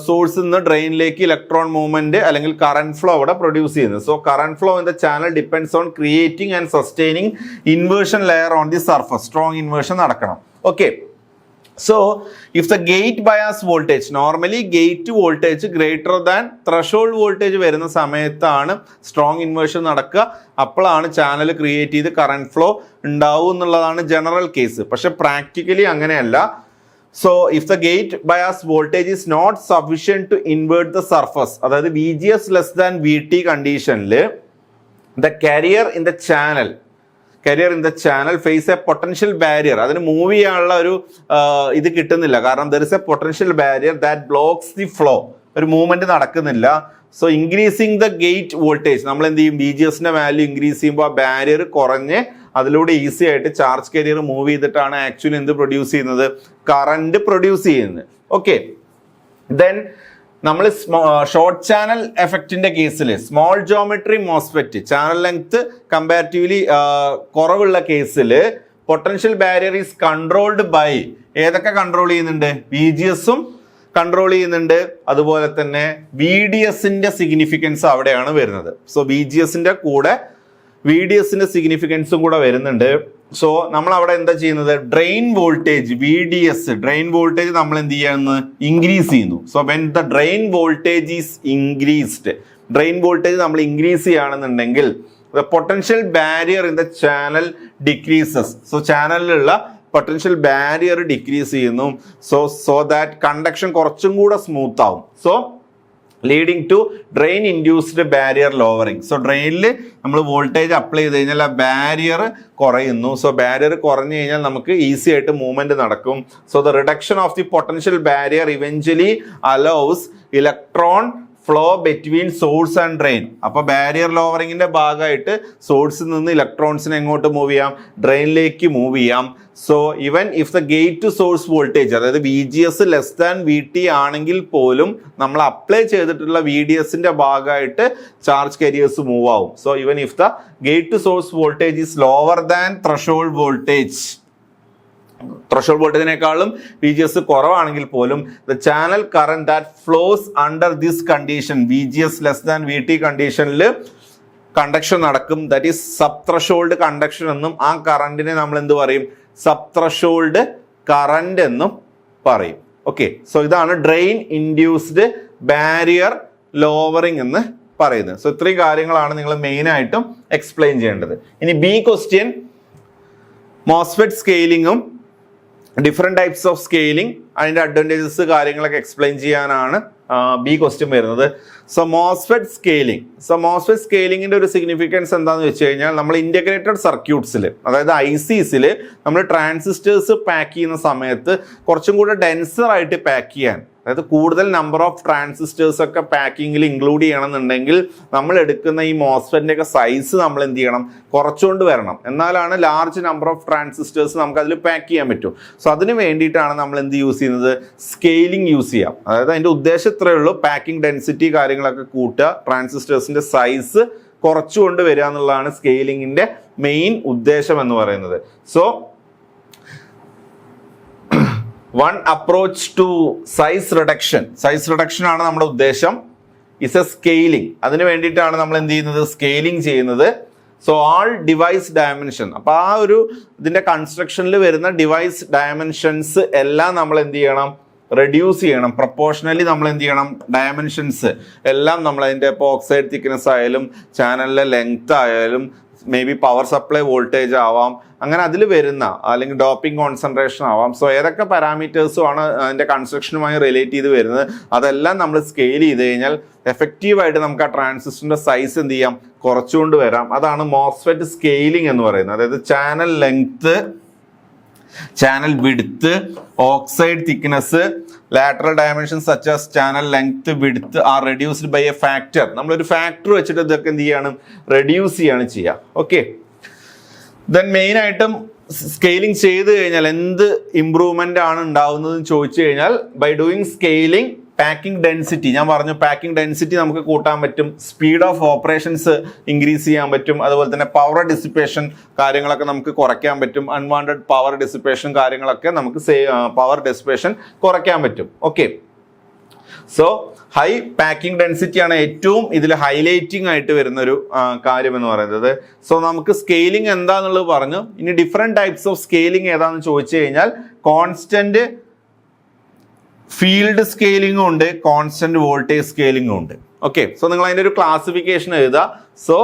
സോഴ്സിൽ നിന്ന് ഡ്രെയിനിലേക്ക് ഇലക്ട്രോൺ മൂവ്മെന്റ് അല്ലെങ്കിൽ കറന്റ് ഫ്ലോ അവിടെ പ്രൊഡ്യൂസ് ചെയ്യുന്നത്. So current flow in the channel depends on creating and sustaining inversion layer on the surface. Strong inversion നടക്കണം. Okay, so if the gate bias voltage, normally gate voltage greater than threshold voltage വരുന്ന സമയത്താണ് strong inversion നടക്കുക. അപ്പോഴാണ് channel create ചെയ്ത് current flow ഉണ്ടാവും എന്നുള്ളതാണ് general case. പക്ഷെ practically അങ്ങനെയല്ല. So if the gate bias voltage is not sufficient to invert the surface, അതായത് VGS ലെസ് ദാൻ VT കണ്ടീഷനിൽ the carrier in the channel face a potential barrier. അതിന് move ചെയ്യാനുള്ള ഒരു ഇത് കിട്ടുന്നില്ല, കാരണം there is a potential barrier that blocks the flow. ഒരു movement നടക്കുന്നില്ല. So increasing the gate voltage, നമ്മൾ എന്ത് ചെയ്യും? VGSന്റെ വാല്യൂ ഇൻക്രീസ് ചെയ്യുമ്പോൾ ആ ബാരിയർ കുറഞ്ഞ് അതിലൂടെ ഈസി ആയിട്ട് ചാർജ് കാരിയർ മൂവ് ചെയ്തിട്ടാണ് ആക്ച്വലി എന്ത് പ്രൊഡ്യൂസ് ചെയ്യുന്നത്? കറന്റ് പ്രൊഡ്യൂസ് ചെയ്യുന്നത്. ഓക്കെ, ദെൻ നമ്മൾ ഷോർട്ട് ചാനൽ എഫക്റ്റിന്റെ കേസിൽ small geometry MOSFET channel length comparatively കുറവുള്ള കേസിൽ potential barrier is controlled by ഏതൊക്കെ കൺട്രോൾ ചെയ്യുന്നുണ്ട്? VGSഉം കൺട്രോൾ ചെയ്യുന്നുണ്ട്, അതുപോലെ തന്നെ VDSന്റെ സിഗ്നിഫിക്കൻസ് അവിടെയാണ് വരുന്നത്. സോ VGSന്റെ കൂടെ VDSന്റെ സിഗ്നിഫിക്കൻസും കൂടെ വരുന്നുണ്ട്. സോ നമ്മൾ അവിടെ എന്താ ചെയ്യുന്നത്? ഡ്രെയിൻ വോൾട്ടേജ് ഡ്രെയിൻ വോൾട്ടേജ് നമ്മൾ എന്ത് ചെയ്യുന്നു? ഇൻക്രീസ് ചെയ്യുന്നു. So when the drain voltage is increased, drain voltage നമ്മൾ ഇൻക്രീസ് ചെയ്യുകയാണെന്നുണ്ടെങ്കിൽ the potential barrier in the channel decreases. So ചാനലിലുള്ള പൊട്ടൻഷ്യൽ ബാരിയർ ഡിക്രീസ് ചെയ്യുന്നു. സോ ദാറ്റ് കണ്ടക്ഷൻ കുറച്ചും കൂടെ സ്മൂത്ത് ആവും. So leading to drain induced barrier lowering. So ഡ്രെയിനിൽ നമ്മൾ voltage apply ചെയ്ത് കഴിഞ്ഞാൽ ആ ബാരിയർ കുറയുന്നു. സോ ബാരിയർ കുറഞ്ഞു കഴിഞ്ഞാൽ നമുക്ക് ഈസി ആയിട്ട് മൂവ്മെന്റ് നടക്കും. So the reduction of the potential barrier eventually allows electron flow between source and drain. അപ്പോൾ ബാരിയർ ലോവറിങ്ങിന്റെ ഭാഗമായിട്ട് സോഴ്സിൽ നിന്ന് ഇലക്ട്രോൺസിനെ എങ്ങോട്ട് മൂവ് ചെയ്യാം? ഡ്രെയിനിലേക്ക് മൂവ് ചെയ്യാം. So even if the gate to source voltage, അതായത് VGS ലെസ് ദാൻ VT ആണെങ്കിൽ പോലും നമ്മൾ അപ്ലൈ ചെയ്തിട്ടുള്ള VDSന്റെ ഭാഗമായിട്ട് ചാർജ് കാരിയേഴ്സ് മൂവ് ആവും. So even if the gate to source voltage is lower than threshold voltage, threshold വോൾട്ടേജിനേക്കാളും VGS കുറവാണെങ്കിൽ പോലും the channel current that flows under this condition, VGS less than VT കണ്ടീഷനിൽ conduction നടക്കും. That is sub threshold conduction എന്നും ആ കറന്റിനെ നമ്മൾ എന്ത് പറയും? സബ് ത്രഷോൾഡ് കറന്റ് എന്നും പറയും. ഓക്കെ, സോ ഇതാണ് ഡ്രെയിൻ ഇൻഡ്യൂസ്ഡ് ബാരിയർ ലോവറിംഗ് എന്ന് പറയുന്നത്. സോ ഇത്രയും കാര്യങ്ങളാണ് നിങ്ങൾ മെയിൻ ആയിട്ടും എക്സ്പ്ലെയിൻ ചെയ്യേണ്ടത്. ഇനി B ക്വസ്റ്റ്യൻ, മോസ്ഫെറ്റ് സ്കെയിലിങ്ങും ഡിഫറെന്റ് ടൈപ്സ് ഓഫ് സ്കെയിലിംഗ്, അതിന്റെ അഡ്വാൻറ്റേജസ് കാര്യങ്ങളൊക്കെ എക്സ്പ്ലെയിൻ ചെയ്യാനാണ് B ക്വസ്റ്റ്യൻ വരുന്നത്. സോ മോസ്ഫെറ്റ് സ്കെയിലിംഗിന്റെ ഒരു സിഗ്നിഫിക്കൻസ് എന്താണെന്ന് വെച്ച് കഴിഞ്ഞാൽ, നമ്മൾ ഇന്റഗ്രേറ്റഡ് സർക്യൂട്ട്സിൽ, അതായത് ICസിൽ നമ്മൾ ട്രാൻസിസ്റ്റേഴ്സ് പാക്ക് ചെയ്യുന്ന സമയത്ത് കുറച്ചും കൂടെ ഡെൻസർ ആയിട്ട് പാക്ക് ചെയ്യാൻ, അതായത് കൂടുതൽ നമ്പർ ഓഫ് ട്രാൻസിസ്റ്റേഴ്സ് ഒക്കെ പാക്കിങ്ങിൽ ഇൻക്ലൂഡ് ചെയ്യണമെന്നുണ്ടെങ്കിൽ നമ്മൾ എടുക്കുന്ന ഈ മോസ്ഫെറ്റിന്റെ ഒക്കെ സൈസ് നമ്മൾ എന്ത് ചെയ്യണം? കുറച്ചുകൊണ്ട് വരണം. എന്നാലാണ് ലാർജ് നമ്പർ ഓഫ് ട്രാൻസിസ്റ്റേഴ്സ് നമുക്ക് അതിൽ പാക്ക് ചെയ്യാൻ പറ്റും. സോ അതിന് വേണ്ടിയിട്ടാണ് നമ്മൾ എന്ത് യൂസ് ചെയ്യുന്നത്? സ്കെയിലിംഗ് യൂസ് ചെയ്യാം. അതായത് അതിന്റെ ഉദ്ദേശം ഇത്രയേ ഉള്ളൂ, പാക്കിംഗ് ഡെൻസിറ്റി കാര്യങ്ങളൊക്കെ കൂട്ടുക, ട്രാൻസിസ്റ്റേഴ്സിന്റെ സൈസ് കുറച്ചുകൊണ്ട് വരിക എന്നുള്ളതാണ് സ്കെയിലിംഗിന്റെ മെയിൻ ഉദ്ദേശം എന്ന് പറയുന്നത്. So one approach to size reduction ആണ് നമ്മുടെ ഉദ്ദേശം. Is a scaling. അതിന് വേണ്ടിയിട്ടാണ് നമ്മൾ എന്ത് ചെയ്യുന്നത്? സ്കെയിലിംഗ് ചെയ്യുന്നത്. സോ ആൾ ഡിവൈസ് ഡയമെൻഷൻ, അപ്പൊ ആ ഒരു ഇതിന്റെ കൺസ്ട്രക്ഷനിൽ വരുന്ന ഡിവൈസ് ഡയമെൻഷൻസ് എല്ലാം നമ്മൾ എന്ത് ചെയ്യണം? റെഡ്യൂസ് ചെയ്യണം. പ്രൊപ്പോർഷണലി നമ്മൾ എന്ത് ചെയ്യണം? ഡയമെൻഷൻസ് എല്ലാം നമ്മൾ അതിന്റെ ഇപ്പോൾ ഓക്സൈഡ് തിക്നെസ് ആയാലും ചാനലിലെ ലെങ്ത് ആയാലും may be power supply voltage ആവാം, അങ്ങനെ അതിൽ വരുന്ന അല്ലെങ്കിൽ ഡോപ്പിംഗ് കോൺസെൻട്രേഷൻ ആവാം. സോ ഏതൊക്കെ പാരാമീറ്റേഴ്സും ആണ് അതിന്റെ കൺസ്ട്രക്ഷനുമായി റിലേറ്റ് ചെയ്ത് വരുന്നത്, അതെല്ലാം നമ്മൾ സ്കെയിൽ ചെയ്ത് കഴിഞ്ഞാൽ എഫക്റ്റീവായിട്ട് നമുക്ക് ആ ട്രാൻസിസ്റ്ററിന്റെ സൈസ് എന്ത് ചെയ്യാം? കുറച്ചുകൊണ്ട് വരാം. അതാണ് മോസ്ഫെറ്റ് സ്കെയിലിംഗ് എന്ന് പറയുന്നത്. അതായത് channel length, channel width, oxide thickness, lateral dimensions such as channel length, width are reduced by a factor. നമ്മളൊരു ഫാക്ടർ വെച്ചിട്ട് ഇതൊക്കെ എന്ത് ചെയ്യണം? റെഡ്യൂസ് ചെയ്യാണ് ചെയ്യുക. ഓക്കെ, ദെൻ മെയിൻ ആയിട്ടും സ്കെയിലിംഗ് ചെയ്ത് കഴിഞ്ഞാൽ എന്ത് ഇംപ്രൂവ്മെന്റ് ആണ് ഉണ്ടാവുന്നതെന്ന് ചോദിച്ചു കഴിഞ്ഞാൽ, by doing scaling packing density, ഞാൻ പറഞ്ഞു പാക്കിംഗ് ഡെൻസിറ്റി നമുക്ക് കൂട്ടാൻ പറ്റും, സ്പീഡ് ഓഫ് ഓപ്പറേഷൻസ് ഇൻക്രീസ് ചെയ്യാൻ പറ്റും, അതുപോലെ തന്നെ പവർ ഡിസിപ്പേഷൻ കാര്യങ്ങളൊക്കെ നമുക്ക് കുറയ്ക്കാൻ പറ്റും, അൺവാണ്ടഡ് പവർ ഡിസിപ്പേഷൻ കാര്യങ്ങളൊക്കെ നമുക്ക് പവർ ഡിസിപ്പേഷൻ കുറയ്ക്കാൻ പറ്റും. Okay, so high packing density ആണ് ഏറ്റവും ഇതിൽ ഹൈലൈറ്റിംഗ് ആയിട്ട് വരുന്ന ഒരു കാര്യം എന്ന് പറയുന്നത്. സോ നമുക്ക് സ്കെയിലിംഗ് എന്താന്നുള്ളത് പറഞ്ഞു. ഇനി ഡിഫറെന്റ് ടൈപ്സ് ഓഫ് സ്കെയിലിംഗ് ഏതാണെന്ന് ചോദിച്ചു കഴിഞ്ഞാൽ, കോൺസ്റ്റന്റ് ഫീൽഡ് സ്കെയിലിംഗും ഉണ്ട്, കോൺസ്റ്റന്റ് വോൾട്ടേജ് സ്കെയിലിംഗും ഉണ്ട്. ഓക്കെ, സോ നിങ്ങൾ അതിന്റെ ഒരു ക്ലാസിഫിക്കേഷൻ എഴുതുക. സോ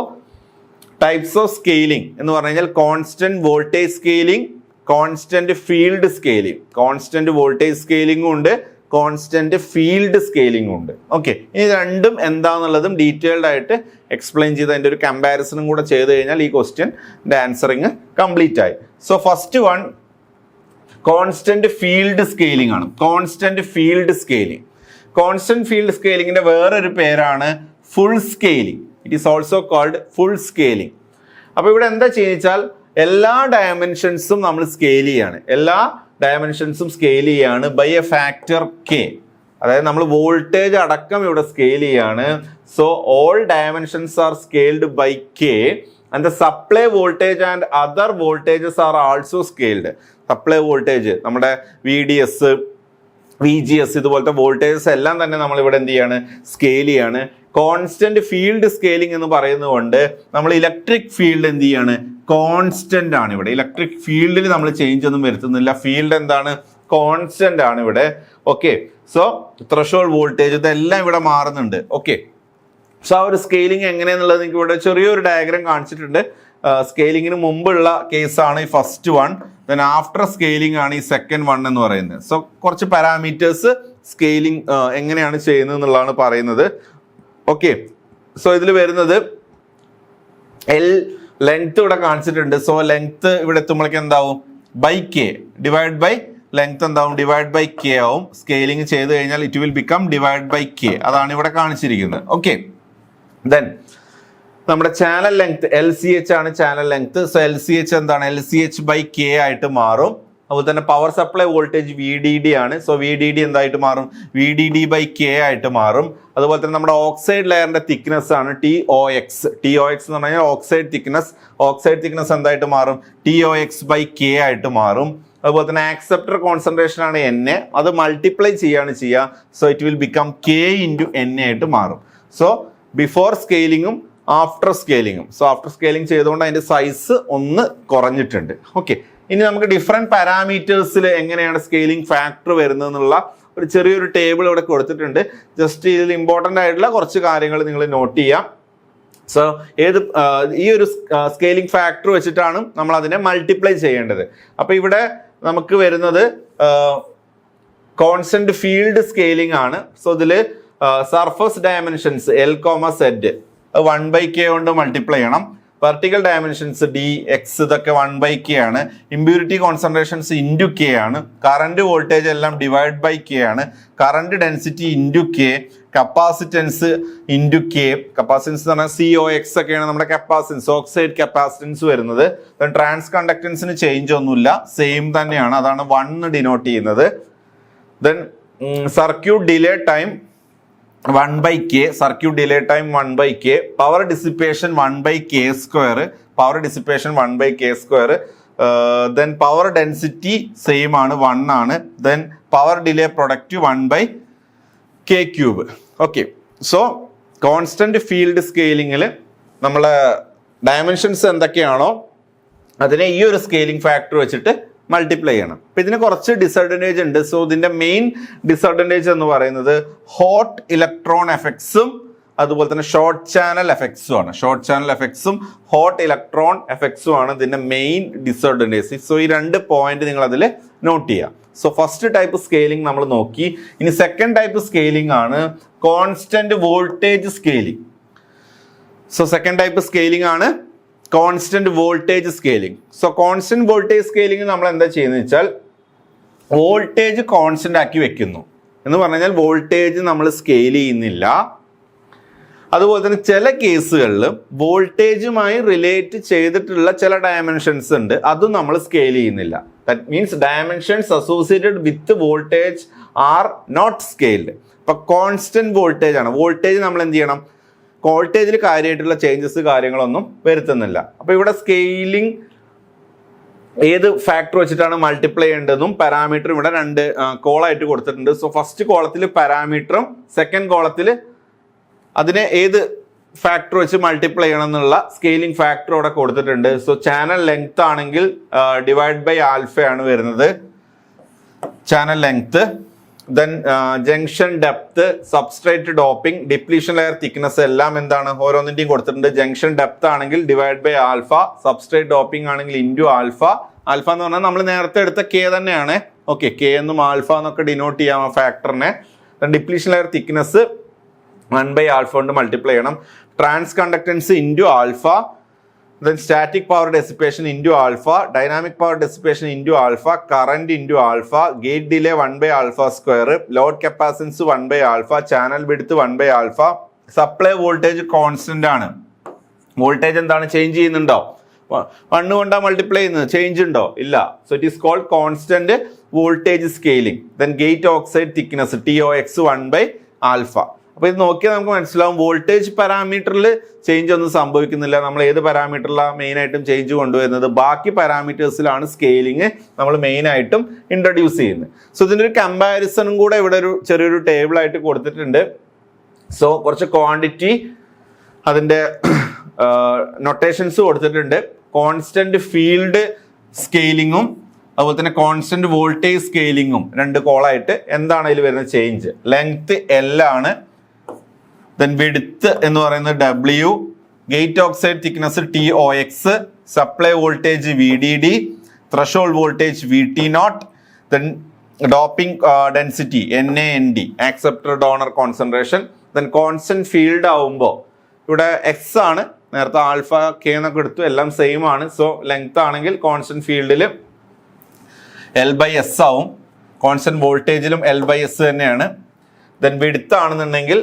ടൈപ്സ് ഓഫ് സ്കെയിലിംഗ് എന്ന് പറഞ്ഞു കഴിഞ്ഞാൽ, constant voltage scaling, constant field scaling, constant voltage സ്കെയിലിംഗും ഉണ്ട്, കോൺസ്റ്റന്റ് ഫീൽഡ് സ്കെയിലിംഗും ഉണ്ട്. ഓക്കെ, ഇനി രണ്ടും എന്താന്നുള്ളതും ഡീറ്റെയിൽഡ് ആയിട്ട് എക്സ്പ്ലെയിൻ ചെയ്ത് അതിന്റെ ഒരു കമ്പാരിസണും കൂടെ ചെയ്ത് കഴിഞ്ഞാൽ ഈ ക്വസ്റ്റ്യൻ്റെ ആൻസറിങ് കംപ്ലീറ്റ് ആയി. So first one constant field scaling ആണ്. കോൺസ്റ്റന്റ് ഫീൽഡ് സ്കെയിലിംഗിന്റെ വേറൊരു പേരാണ് full scaling. It is also called full scaling. അപ്പൊ ഇവിടെ എന്താ ചെയ്യുവെച്ചാൽ, എല്ലാ ഡയമെൻഷൻസും നമ്മൾ സ്കെയിൽ ചെയ്യാണ്, ബൈ എ ഫാക്ടർ കെ. അതായത് നമ്മൾ വോൾട്ടേജ് അടക്കം ഇവിടെ സ്കെയിൽ ചെയ്യാണ്. So all dimensions are scaled by K and the supply voltage and other voltages are also scaled. Supply voltage, നമ്മുടെ VDS, VGS ഇതുപോലത്തെ വോൾട്ടേജസ് എല്ലാം തന്നെ നമ്മൾ ഇവിടെ എന്ത് ചെയ്യാണ്? സ്കെയിൽ ചെയ്യാണ്. കോൺസ്റ്റന്റ് ഫീൽഡ് സ്കെയിലിംഗ് എന്ന് പറയുന്നതുകൊണ്ട് നമ്മൾ ഇലക്ട്രിക് ഫീൽഡ് എന്ത് ചെയ്യാണ്? കോൺസ്റ്റന്റ് ആണ് ഇവിടെ. ഇലക്ട്രിക് ഫീൽഡിൽ നമ്മൾ ചേഞ്ച് ഒന്നും വരുത്തുന്നില്ല. ഫീൽഡ് എന്താണ്? കോൺസ്റ്റന്റ് ആണ് ഇവിടെ. ഓക്കെ, സോ ത്രഷോൾഡ് വോൾട്ടേജ് ഇതെല്ലാം ഇവിടെ മാറുന്നുണ്ട്. ഓക്കെ, സോ ആ ഒരു സ്കെയിലിംഗ് എങ്ങനെയാന്നുള്ളത് നിങ്ങൾക്ക് ഇവിടെ ചെറിയൊരു ഡയഗ്രാം കാണിച്ചിട്ടുണ്ട്. സ്കെയിലിങ്ങിന് മുമ്പുള്ള കേസാണ് ഈ first one, then after scaling ആണ് ഈ സെക്കൻഡ് വൺ എന്ന് പറയുന്നത്. സോ കുറച്ച് പാരാമീറ്റേഴ്സ് സ്കെയിലിംഗ് എങ്ങനെയാണ് ചെയ്യുന്നത് എന്നുള്ളതാണ് പറയുന്നത്. ഓക്കെ, സോ ഇതിൽ വരുന്നത് ലെങ്ത് ഇവിടെ കാണിച്ചിട്ടുണ്ട്. സോ ലെങ്ത് ഇവിടെ എത്തുമ്പോഴേക്കും എന്താവും? By K divide by length എന്താവും ഡിവൈഡ് ബൈ കെ ആവും. സ്കെയിലിംഗ് ചെയ്ത് കഴിഞ്ഞാൽ it will become divide by K. അതാണ് ഇവിടെ കാണിച്ചിരിക്കുന്നത്. ഓക്കെ, ദെൻ നമ്മുടെ ചാനൽ ലെങ്ത് LCH ആണ് ചാനൽ ലെങ്ത്. സോ LCH എന്താണ്, LCH ബൈ കെ ആയിട്ട് മാറും. അതുപോലെ തന്നെ പവർ സപ്ലൈ വോൾട്ടേജ് VDD ആണ്. സോ VDD എന്തായിട്ട് മാറും, VDD ബൈ കെ ആയിട്ട് മാറും. അതുപോലെ തന്നെ നമ്മുടെ ഓക്സൈഡ് ലെയറിന്റെ തിക്നെസ് ആണ് TOX. TOX എന്ന് പറഞ്ഞാൽ ഓക്സൈഡ് തിക്നെസ്. ഓക്സൈഡ് തിക്നെസ് എന്തായിട്ട് മാറും, TOX ബൈ കെ ആയിട്ട് മാറും. അതുപോലെ തന്നെ ആക്സെപ്റ്റർ കോൺസെൻട്രേഷൻ ആണ് NA, അത് മൾട്ടിപ്ലൈ ചെയ്യാണ് ചെയ്യുക. So it will become K into NA ആയിട്ട് മാറും. സോ ബിഫോർ സ്കെയിലിങ്ങും ആഫ്റ്റർ സ്കെയിലിങ്ങും. സോ ആഫ്റ്റർ സ്കെയിലിംഗ് ചെയ്തുകൊണ്ട് അതിന്റെ സൈസ് ഒന്ന് കുറഞ്ഞിട്ടുണ്ട്. ഓക്കെ, ഇനി നമുക്ക് ഡിഫറെന്റ് പാരാമീറ്റേഴ്സിൽ എങ്ങനെയാണ് സ്കെയിലിംഗ് ഫാക്ടർ വരുന്നതെന്നുള്ള ഒരു ചെറിയൊരു ടേബിൾ ഇവിടെ കൊടുത്തിട്ടുണ്ട്. ജസ്റ്റ് ഇതിൽ ഇമ്പോർട്ടൻ്റ് ആയിട്ടുള്ള കുറച്ച് കാര്യങ്ങൾ നിങ്ങൾ നോട്ട് ചെയ്യാം. സോ ഈ ഒരു സ്കെയിലിംഗ് ഫാക്ടർ വെച്ചിട്ടാണ് നമ്മൾ അതിനെ മൾട്ടിപ്ലൈ ചെയ്യേണ്ടത്. അപ്പൊ ഇവിടെ നമുക്ക് വരുന്നത് കോൺസ്റ്റന്റ് ഫീൽഡ് സ്കെയിലിംഗ് ആണ്. സോ ഇതില് സർഫസ് ഡയമെൻഷൻസ് L,Z 1/K കൊണ്ട് മൾട്ടിപ്ലൈ ചെയ്യണം. വെർട്ടിക്കൽ ഡയമെൻഷൻസ് DX ഇതൊക്കെ 1/K ആണ്. ഇമ്പ്യൂരിറ്റി കോൺസെൻട്രേഷൻസ് ഇൻറ്റു K ആണ്. കറണ്ട് വോൾട്ടേജ് എല്ലാം ഡിവൈഡ് ബൈ K ആണ്. Current density into K. Capacitance into K. Capacitance എന്ന് പറഞ്ഞാൽ COX ഒക്കെയാണ് നമ്മുടെ കപ്പാസിറ്റൻസ്, ഓക്സൈഡ് കപ്പാസിറ്റൻസ് വരുന്നത്. ട്രാൻസ് കണ്ടക്ടൻസിന് ചേഞ്ച് ഒന്നുമില്ല, സെയിം തന്നെയാണ്. അതാണ് 1 ഡിനോട്ട് ചെയ്യുന്നത്. Then circuit delay time 1/K. Circuit delay time 1/K. Power dissipation 1/K square. Power dissipation 1/K square. Then power density same ആണ്, 1 ആണ്. Then power delay product 1/K cube. Okay, so constant field സ്കെയിലിങ്ങിൽ നമ്മളെ dimensions എന്തൊക്കെയാണോ അതിനെ ഈ ഒരു scaling factor വെച്ചിട്ട് multiply ചെയ്യണം. അപ്പൊ ഇതിന് കുറച്ച് ഡിസഡ്വാൻറ്റേജ് ഉണ്ട്. സോ ഇതിന്റെ മെയിൻ ഡിസഡ്വാൻറ്റേജ് എന്ന് പറയുന്നത് ഹോട്ട് ഇലക്ട്രോൺ എഫക്ട്സും അതുപോലെ തന്നെ ഷോർട്ട് ചാനൽ എഫക്ട്സും ആണ്. ഷോർട്ട് ചാനൽ എഫക്ട്സും ഹോട്ട് ഇലക്ട്രോൺ എഫക്ട്സും ആണ് ഇതിന്റെ മെയിൻ ഡിസഡ്വാൻറ്റേജ്. സോ ഈ 2 പോയിന്റ് നിങ്ങൾ അതിൽ നോട്ട് ചെയ്യുക. സോ ഫസ്റ്റ് ടൈപ്പ് സ്കെയിലിംഗ് നമ്മൾ നോക്കി. ഇനി സെക്കൻഡ് ടൈപ്പ് സ്കെയിലിംഗ് ആണ് constant voltage scaling. So second type scaling ആണ് constant voltage scaling. So constant voltage scaling നമ്മൾ എന്താ ചെയ്യുന്നത് വെച്ചാൽ വോൾട്ടേജ് കോൺസ്റ്റന്റ് ആക്കി വെക്കുന്നു എന്ന് പറഞ്ഞാൽ വോൾട്ടേജ് നമ്മൾ സ്കെയിൽ ചെയ്യുന്നില്ല. അതുപോലെ തന്നെ ചില കേസുകളിൽ വോൾട്ടേജുമായി റിലേറ്റ് ചെയ്തിട്ടുള്ള ചില ഡയമെൻഷൻസ് ഉണ്ട്, അതും നമ്മൾ സ്കെയിൽ ചെയ്യുന്നില്ല. That means dimensions associated with voltage are not scaled. ഇപ്പൊ കോൺസ്റ്റന്റ് വോൾട്ടേജ് ആണ്. വോൾട്ടേജ് നമ്മൾ എന്ത് ചെയ്യണം, വോൾട്ടേജിൽ കാര്യമായിട്ടുള്ള ചേഞ്ചസ് കാര്യങ്ങളൊന്നും വരുത്തുന്നില്ല. അപ്പൊ ഇവിടെ സ്കെയിലിംഗ് ഏത് ഫാക്ടർ വെച്ചിട്ടാണ് മൾട്ടിപ്ലൈ ചെയ്യേണ്ടതും പാരാമീറ്ററും ഇവിടെ 2 കോളായിട്ട് കൊടുത്തിട്ടുണ്ട്. സോ ഫസ്റ്റ് കോളത്തിൽ പാരാമീറ്ററും സെക്കൻഡ് കോളത്തിൽ അതിനെ ഏത് ഫാക്ടർ വെച്ച് മൾട്ടിപ്ലൈ ചെയ്യണം എന്നുള്ള സ്കെയിലിംഗ് ഫാക്ടർ ഇവിടെ കൊടുത്തിട്ടുണ്ട്. സോ ചാനൽ ലെങ്ത് ആണെങ്കിൽ ഡിവൈഡ് ബൈ ആൽഫ ആണ് വരുന്നത് channel length. Then junction depth, substrate doping, depletion layer thickness എല്ലാം എന്താണ് ഓരോന്നിന്റെയും കൊടുത്തിട്ടുണ്ട്. ജംഗ്ഷൻ ഡെപ്ത് ആണെങ്കിൽ divide by alpha, substrate doping ആണെങ്കിൽ ഇൻറ്റു ആൽഫ. ആൽഫ എന്ന് പറഞ്ഞാൽ നമ്മൾ നേരത്തെ എടുത്ത K തന്നെയാണ്. ഓക്കെ, K എന്നും ആൽഫ എന്നൊക്കെ ഡിനോട്ട് ചെയ്യാം ആ ഫാക്ടറിനെ. ഡിപ്ലീഷൻ ലെയർ തിക്നെസ് 1/α കൊണ്ട് മൾട്ടിപ്ലൈ ചെയ്യണം. Transconductance into alpha. Then static power dissipation into alpha, dynamic power dissipation into alpha, current into alpha, gate delay 1/α square, load capacitance 1/α, channel width 1/α. Supply voltage constant ആണ്. Voltage എന്താണ്, change ചെയ്യുന്നുണ്ടോ? 1 കൊണ്ടാ multiply ചെയ്യുന്നത്, change ഉണ്ടോ? ഇല്ല. So it is called constant voltage scaling. Then gate oxide thickness TOX 1/α. അപ്പൊ ഇത് നോക്കിയാൽ നമുക്ക് മനസ്സിലാവും വോൾട്ടേജ് പാരാമീറ്ററിൽ ചേഞ്ച് ഒന്നും സംഭവിക്കുന്നില്ല. നമ്മൾ ഏത് പാരാമീറ്ററിലാണ് മെയിൻ ആയിട്ടും ചേഞ്ച് കൊണ്ടുവരുന്നത്? ബാക്കി പാരാമീറ്റേഴ്സിലാണ് സ്കെയിലിംഗ് നമ്മൾ മെയിൻ ആയിട്ടും ഇൻട്രൊഡ്യൂസ് ചെയ്യുന്നത്. സോ ഇതിൻ്റെ ഒരു കമ്പാരിസണും കൂടെ ഇവിടെ ഒരു ചെറിയൊരു ടേബിൾ ആയിട്ട് കൊടുത്തിട്ടുണ്ട്. സോ കുറച്ച് ക്വാണ്ടിറ്റി അതിൻ്റെ നൊട്ടേഷൻസ് കൊടുത്തിട്ടുണ്ട്. കോൺസ്റ്റന്റ് ഫീൽഡ് സ്കെയിലിങ്ങും അതുപോലെ തന്നെ കോൺസ്റ്റന്റ് വോൾട്ടേജ് സ്കെയിലിങ്ങും 2 കോളായിട്ട് എന്താണ് അതിൽ വരുന്ന ചേഞ്ച്? ലെങ്ത് L ആണ്. ദെൻ വിഡ്ത്ത് എന്ന് പറയുന്നത് W, gate oxide thickness TOX, supply voltage VDD, threshold voltage VT0, then doping density NAND, acceptor donor concentration. Then constant field ആവുമ്പോൾ ഇവിടെ X ആണ്, നേരത്തെ ആൽഫ K എന്നൊക്കെ എടുത്തു, എല്ലാം സെയിം ആണ്. സോ ലെങ്ത് ആണെങ്കിൽ കോൺസ്റ്റന്റ് ഫീൽഡിൽ L/S ആവും. കോൺസ്റ്റന്റ് വോൾട്ടേജിലും L/S തന്നെയാണ്. ദെൻ വിഡ്ത്ത് ആണെന്നുണ്ടെങ്കിൽ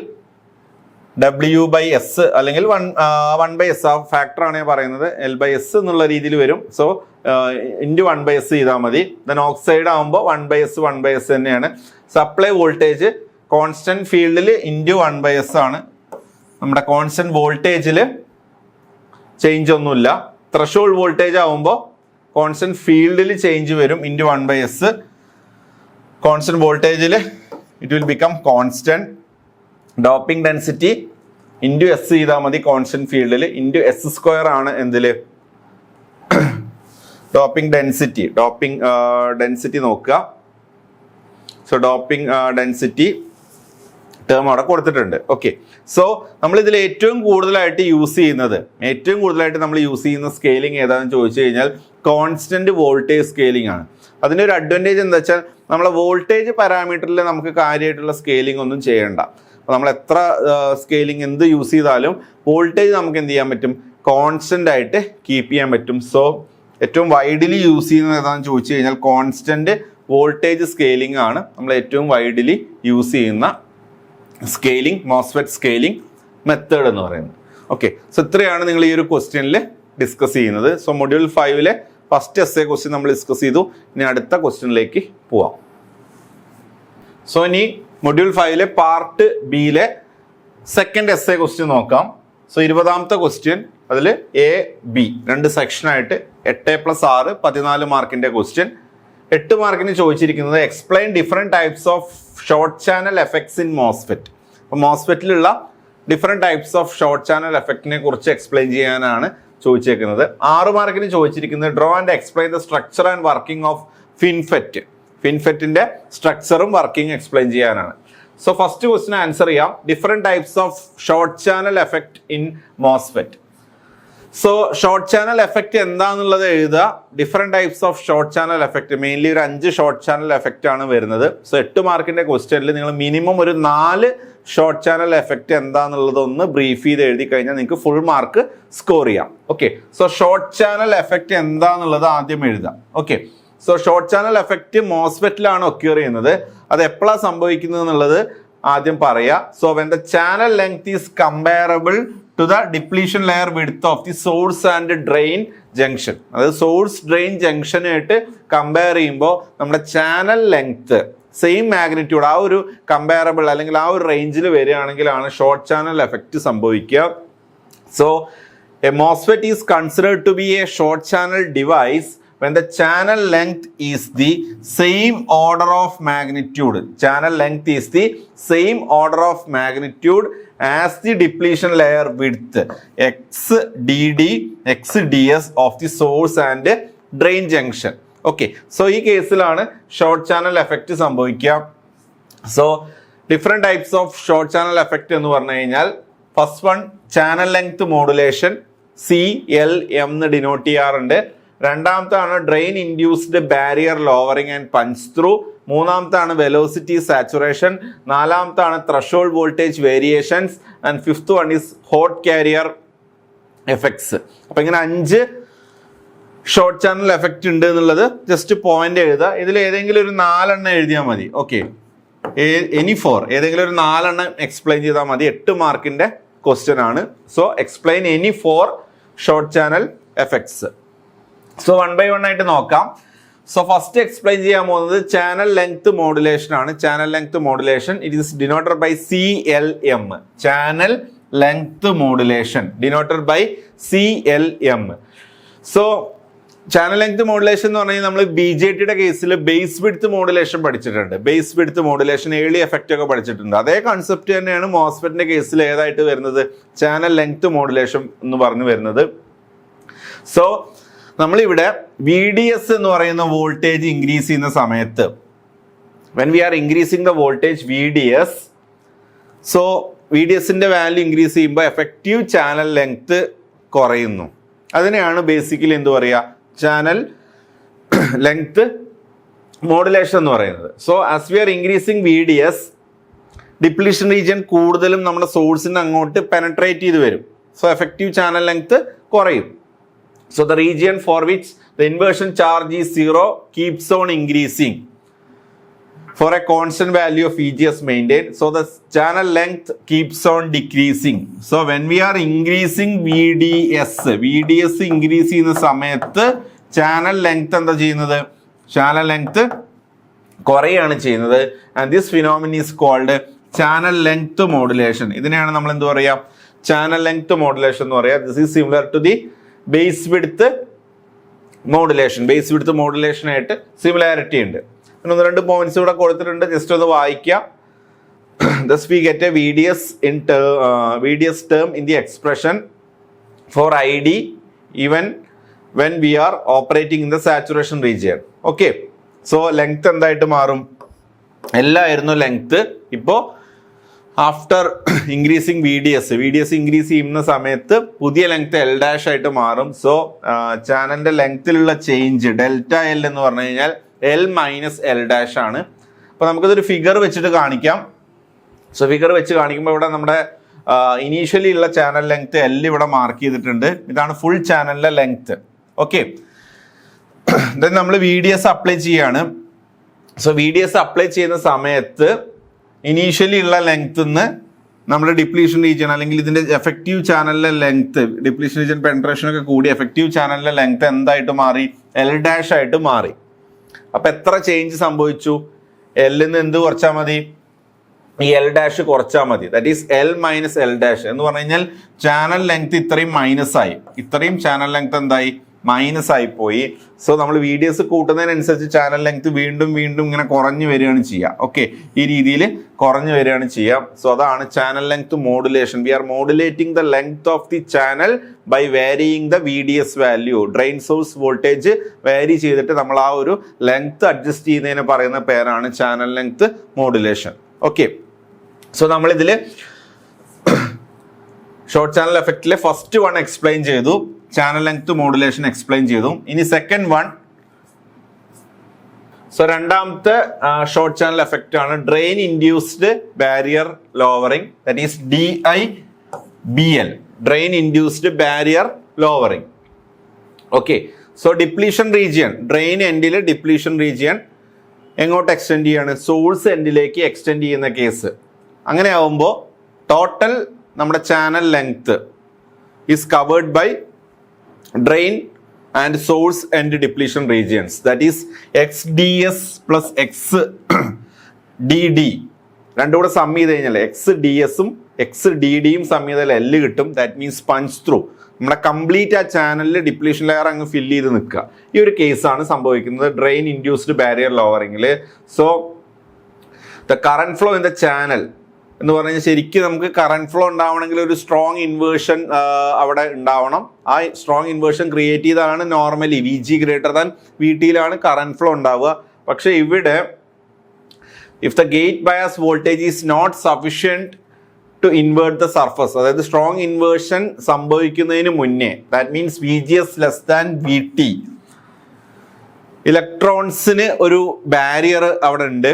W/S അല്ലെങ്കിൽ 1/S ആ ഫാക്ടറാണ് ഞാൻ പറയുന്നത്. L/S എന്നുള്ള രീതിയിൽ വരും. സോ ഇൻറ്റു 1/S ചെയ്താൽ മതി. ദെൻ ഓക്സൈഡ് ആകുമ്പോൾ 1/S തന്നെയാണ്. സപ്ലൈ വോൾട്ടേജ് കോൺസ്റ്റന്റ് ഫീൽഡിൽ ഇൻറ്റു 1/S ആണ്. നമ്മുടെ കോൺസ്റ്റന്റ് വോൾട്ടേജിൽ ചേഞ്ച് ഒന്നുമില്ല. ത്രഷോൾഡ് വോൾട്ടേജ് ആകുമ്പോൾ കോൺസ്റ്റന്റ് ഫീൽഡിൽ ചേഞ്ച് വരും ഇൻറ്റു 1/S. കോൺസ്റ്റന്റ് വോൾട്ടേജിൽ it will become constant. Doping density into S ചെയ്താൽ മതി കോൺസ്റ്റന്റ് ഫീൽഡിൽ. ഇൻറ്റു S² ആണ് എന്തിൽ ഡോപ്പിംഗ് ഡെൻസിറ്റി നോക്കുക. സോ ഡോപ്പിംഗ് ഡെൻസിറ്റി ടേം അവിടെ കൊടുത്തിട്ടുണ്ട്. ഓക്കെ, സോ നമ്മൾ ഇതിൽ ഏറ്റവും കൂടുതലായിട്ട് നമ്മൾ യൂസ് ചെയ്യുന്ന സ്കെയിലിംഗ് ഏതാണെന്ന് ചോദിച്ചു കഴിഞ്ഞാൽ കോൺസ്റ്റന്റ് വോൾട്ടേജ് സ്കെയിലിംഗ് ആണ്. അതിൻ്റെ ഒരു അഡ്വാൻറ്റേജ് എന്താ വെച്ചാൽ നമ്മളെ വോൾട്ടേജ് പാരാമീറ്ററിൽ നമുക്ക് കാര്യമായിട്ടുള്ള സ്കെയിലിംഗ് ഒന്നും ചെയ്യണ്ട. അപ്പോൾ നമ്മൾ എത്ര സ്കെയിലിംഗ് എന്ത് യൂസ് ചെയ്താലും വോൾട്ടേജ് നമുക്ക് എന്ത് ചെയ്യാൻ പറ്റും, കോൺസ്റ്റന്റ് ആയിട്ട് കീപ്പ് ചെയ്യാൻ പറ്റും. സോ ഏറ്റവും വൈഡ്ലി യൂസ് ചെയ്യുന്നത് ഏതാണെന്ന് ചോദിച്ചു കഴിഞ്ഞാൽ കോൺസ്റ്റന്റ് വോൾട്ടേജ് സ്കെയിലിംഗ് ആണ് നമ്മൾ ഏറ്റവും വൈഡ്ലി യൂസ് ചെയ്യുന്ന സ്കെയിലിംഗ്, മോസ്ഫെറ്റ് സ്കെയിലിംഗ് മെത്തേഡ് എന്ന് പറയുന്നത്. ഓക്കെ, സോ ഇത്രയാണ് നിങ്ങൾ ഈ ഒരു ക്വസ്റ്റ്യനിൽ ഡിസ്കസ് ചെയ്യുന്നത്. So module 5 first essay question നമ്മൾ ഡിസ്കസ് ചെയ്തു. ഇനി അടുത്ത ക്വസ്റ്റ്യനിലേക്ക് പോവാം. സോ ഇനി മൊഡ്യൂൾ 5 പാർട്ട് ബിയിലെ സെക്കൻഡ് essay ക്വസ്റ്റ്യൻ നോക്കാം. സോ 20ാമത്തെ ക്വസ്റ്റ്യൻ, അതിൽ A-B 2 സെക്ഷനായിട്ട് 8+6 14 മാർക്കിന്റെ ക്വസ്റ്റ്യൻ. 8 മാർക്കിന് ചോദിച്ചിരിക്കുന്നത് explain different types of short channel effects in MOSFET. അപ്പോൾ മോസ്ഫെറ്റിലുള്ള different types of short channel എഫക്റ്റിനെ കുറിച്ച് എക്സ്പ്ലെയിൻ ചെയ്യാനാണ് ചോദിച്ചേക്കുന്നത്. 6 മാർക്കിന് ചോദിച്ചിരിക്കുന്നത് draw and explain the structure and working of ഫിൻഫെറ്റിന്റെ സ്ട്രക്ചറും വർക്കിംഗ് എക്സ്പ്ലെയിൻ ചെയ്യാനാണ്. സോ ഫസ്റ്റ് ക്വസ്റ്റിന് ആൻസർ ചെയ്യാം. Different types of short channel effect in MOSFET. So short channel effect എന്താണെന്നുള്ളത് എഴുതുക. Different types of short channel effect, mainly ഒരു 5 short channel effect ആണ് വരുന്നത്. സോ 8 മാർക്കിന്റെ ക്വസ്റ്റ്യനിൽ നിങ്ങൾ മിനിമം ഒരു 4 ഷോർട്ട് ചാനൽ എഫക്റ്റ് എന്താണെന്നുള്ളത് ഒന്ന് ബ്രീഫ് ചെയ്ത് എഴുതി കഴിഞ്ഞാൽ നിങ്ങൾക്ക് ഫുൾ മാർക്ക് സ്കോർ ചെയ്യാം. Okay, so short channel effect എന്താണെന്നുള്ളത് ആദ്യം എഴുതാം. Okay, so short channel effect മോസ്ഫെറ്റിലാണ് ഒക്യൂർ ചെയ്യുന്നത്. അത് എപ്പോഴാണ് സംഭവിക്കുന്നത് എന്നുള്ളത് ആദ്യം പറയാം. So when the channel length is comparable to the depletion layer width of the source and drain junction. അതായത് സോഴ്സ് ഡ്രെയിൻ ജംഗ്ഷനായിട്ട് കമ്പയർ ചെയ്യുമ്പോൾ നമ്മുടെ ചാനൽ ലെങ്ത് സെയിം മാഗ്നിറ്റ്യൂഡ്, ആ ഒരു കമ്പയറബിൾ അല്ലെങ്കിൽ ആ ഒരു റേഞ്ചിൽ വരികയാണെങ്കിലാണ് ഷോർട്ട് ചാനൽ എഫക്റ്റ് സംഭവിക്കുക. So a MOSFET is considered to be a short channel device when the channel length is the same order of magnitude. Channel length is the same order of magnitude as the depletion layer width XDD, XDS of the source and drain junction. Okay, so ഈ കേസിലാണ് short channel effect സംഭവിക്കുക. So different types of short channel effect എന്ന് പറഞ്ഞു കഴിഞ്ഞാൽ first one channel length modulation, CLM എന്ന് denote ചെയ്യാറുണ്ട്. രണ്ടാമത്താണ് drain induced barrier lowering and punch through. മൂന്നാമത്താണ് വെലോസിറ്റി സാച്ചുറേഷൻ. നാലാമത്താണ് threshold voltage variations. And fifth one is hot carrier effects. അപ്പൊ ഇങ്ങനെ 5 ഷോർട്ട് ചാനൽ എഫക്റ്റ് ഉണ്ട് എന്നുള്ളത് ജസ്റ്റ് പോയിന്റ് എഴുതുക. ഇതിൽ ഏതെങ്കിലും ഒരു 4 എണ്ണം എഴുതിയാൽ മതി. ഓക്കെ, എനി 4 ഏതെങ്കിലും ഒരു 4 എണ്ണം എക്സ്പ്ലെയിൻ ചെയ്താൽ മതി. 8 മാർക്കിന്റെ ക്വസ്റ്റ്യൻ ആണ്. So explain any 4 short channel effects. So 1 by 1 ആയിട്ട് നോക്കാം. സോ ഫസ്റ്റ് എക്സ്പ്ലെയിൻ ചെയ്യാൻ പോകുന്നത് ചാനൽ ലെങ്ത് മോഡുലേഷൻ ആണ്. Channel length modulation it is denoted by CLM. Channel length modulation denoted by CLM. So channel length modulation എന്ന് പറഞ്ഞാൽ നമ്മൾ BJTയുടെ കേസിൽ ബേസ് വിഡ്ത്ത് മോഡുലേഷൻ പഠിച്ചിട്ടുണ്ട്. Base width modulation early effect ഒക്കെ പഠിച്ചിട്ടുണ്ട്. അതേ കൺസെപ്റ്റ് തന്നെയാണ് മോസ്ഫെറ്റിന്റെ കേസിൽ ഏതായിട്ട് വരുന്നത്, ചാനൽ ലെങ്ത് മോഡുലേഷൻ എന്ന് പറഞ്ഞു വരുന്നത്. സോ നമ്മളിവിടെ VDS എന്ന് പറയുന്ന വോൾട്ടേജ് ഇൻക്രീസ് ചെയ്യുന്ന സമയത്ത് when we are increasing the voltage VDS, so VDSന്റെ വാല്യൂ ഇൻക്രീസ് ചെയ്യുമ്പോൾ എഫക്റ്റീവ് ചാനൽ ലെങ്ത് കുറയുന്നു. അതിനെയാണ് ബേസിക്കലി എന്ത് പറയുക, ചാനൽ ലെങ്ത് മോഡുലേഷൻ എന്ന് പറയുന്നത്. So as we R increasing VDS, depletion region കൂടുതലും നമ്മുടെ സോഴ്സിന് അങ്ങോട്ട് പെനട്രേറ്റ് ചെയ്ത് വരും. സോ എഫക്റ്റീവ് ചാനൽ ലെങ്ത് കുറയും. So the region for which the inversion charge is 0 keeps on increasing. for a constant value of VGS maintained. So the channel length keeps on decreasing. So when we are increasing VDS increase ചെയ്യുന്ന സമയത്ത് channel length എന്താ ചെയ്യുന്നത്? Channel length കുറയാണ് ചെയ്യുന്നത്. And this phenomenon is called channel length modulation. ഇതിനെയാണ് നമ്മൾ എന്ത് പറയാ? ചാനൽ ലെങ്ത് മോഡുലേഷൻ എന്ന് പറയാം. This is similar to the base width modulation. Base width modulation ആയിട്ട് സിമിലാരിറ്റി ഉണ്ട്. പിന്നെ 1-2 പോയിന്റ്സ് ഇവിടെ കൊടുത്തിട്ടുണ്ട്, ജസ്റ്റ് ഒന്ന് വായിക്കാം. Thus we get a VDS term in the expression for ID even when we are operating in the saturation region. Okay, so length എന്തായിട്ട് മാറും? എല്ലായിരുന്നു length. ഇപ്പോൾ ആഫ്റ്റർ ഇൻക്രീസിങ് VDS ഇൻക്രീസ് ചെയ്യുന്ന സമയത്ത് പുതിയ ലെങ്ത് L' ആയിട്ട് മാറും. സോ ചാനലിന്റെ ലെങ്ത്തിലുള്ള change delta L എന്ന് പറഞ്ഞു കഴിഞ്ഞാൽ L മൈനസ് L' ആണ്. അപ്പോൾ നമുക്കിതൊരു ഫിഗർ വെച്ചിട്ട് കാണിക്കാം. സോ ഫിഗർ വെച്ച് കാണിക്കുമ്പോൾ ഇവിടെ നമ്മുടെ ഇനീഷ്യലി ഉള്ള ചാനൽ ലെങ്ത് L ഇവിടെ മാർക്ക് ചെയ്തിട്ടുണ്ട്. ഇതാണ് ഫുൾ ചാനലിലെ ലെങ്ത്. ഓക്കെ, ദെൻ നമ്മൾ VDS അപ്ലൈ ചെയ്യാണ്. സോ VDS അപ്ലൈ ചെയ്യുന്ന സമയത്ത് ഇനീഷ്യലി ഉള്ള ലെങ്ത്ന്ന് നമ്മൾ ഡിപ്ലീഷൻ റീജിയൻ അല്ലെങ്കിൽ ഇതിന്റെ എഫക്റ്റീവ് ചാനലിലെ ലെങ്ത്, ഡിപ്ലീഷൻ റീജിയൻ പെൻട്രേഷൻ ഒക്കെ കൂടി എഫക്റ്റീവ് ചാനലിലെ ലെങ്ത് എന്തായിട്ട് മാറി? L' ആയിട്ട് മാറി. അപ്പൊ എത്ര ചേഞ്ച് സംഭവിച്ചു? Lന്ന് എന്ത് കുറച്ചാൽ മതി? ഈ L' കുറച്ചാൽ മതി. That is L minus L' എന്ന് പറഞ്ഞു കഴിഞ്ഞാൽ ചാനൽ ലെങ്ത് ഇത്രയും മൈനസ് ആയി. ഇത്രയും ചാനൽ ലെങ്ത് എന്തായി? മൈനസ് ആയി പോയി. സോ നമ്മൾ VDS കൂട്ടുന്നതിനനുസരിച്ച് ചാനൽ ലെങ്ത് വീണ്ടും ഇങ്ങനെ കുറഞ്ഞു വരികയാണ് ചെയ്യുക. ഓക്കെ, ഈ രീതിയിൽ കുറഞ്ഞു വരികയാണ് ചെയ്യുക. സോ അതാണ് channel length modulation. We are modulating the length of the channel by varying the VDS value. Drain source voltage vary ചെയ്തിട്ട് നമ്മൾ ആ ഒരു ലെങ്ത് അഡ്ജസ്റ്റ് ചെയ്യുന്നതിന് പറയുന്ന പേരാണ് channel length modulation. Okay, so നമ്മളിതിൽ ഷോർട്ട് ചാനൽ എഫക്റ്റിലെ ഫസ്റ്റ് വൺ എക്സ്പ്ലെയിൻ ചെയ്തു, ചാനൽ ലെങ്ത് മോഡുലേഷൻ എക്സ്പ്ലെയിൻ ചെയ്തു. ഇനി സെക്കൻഡ് വൺ, സോ രണ്ടാമത്തെ ഷോർട്ട് ചാനൽ എഫക്റ്റ് ആണ് drain induced barrier lowering. That is DIBL, drain induced barrier lowering. Okay, so depletion region, drain എൻഡിൽ depletion region എങ്ങോട്ട് extend ചെയ്യാണ്? Source എൻഡിലേക്ക് extend ചെയ്യുന്ന case. അങ്ങനെ ആവുമ്പോൾ ടോട്ടൽ നമ്മുടെ channel length is covered by drain and source and depletion regions. That is XDS plus XDD. രണ്ടും കൂടെ സം ചെയ്ത് കഴിഞ്ഞാൽ XDSഉം XDDയും സം ചെയ്താൽ L കിട്ടും. That means punch through. നമ്മുടെ കംപ്ലീറ്റ് ആ ചാനലിൽ ഡിപ്ലീഷൻ ലെയർ അങ്ങ് ഫില്ല് ചെയ്ത് നിൽക്കുക. ഈ ഒരു കേസാണ് സംഭവിക്കുന്നത് ഡ്രെയിൻ ഇൻഡ്യൂസ്ഡ് ബാരിയർ ലോവറിംഗിൽ. So the current flow in the channel എന്ന് പറഞ്ഞു കഴിഞ്ഞാൽ ശരിക്കും നമുക്ക് കറന്റ് ഫ്ലോ ഉണ്ടാവണമെങ്കിൽ ഒരു സ്ട്രോങ് ഇൻവേർഷൻ അവിടെ ഉണ്ടാവണം. ആ സ്ട്രോങ് ഇൻവേർഷൻ ക്രിയേറ്റ് ചെയ്താണ് നോർമലി VG ഗ്രേറ്റർ ദാൻ VTയിലാണ് കറന്റ് ഫ്ലോ ഉണ്ടാവുക. പക്ഷെ ഇവിടെ if the gate bias voltage is not sufficient to invert the surface, അതായത് സ്ട്രോങ് ഇൻവേർഷൻ സംഭവിക്കുന്നതിന് മുന്നേ, that means VGS less than VT, ഇലക്ട്രോൺസിന് ഒരു ബാരിയർ അവിടെ ഉണ്ട്.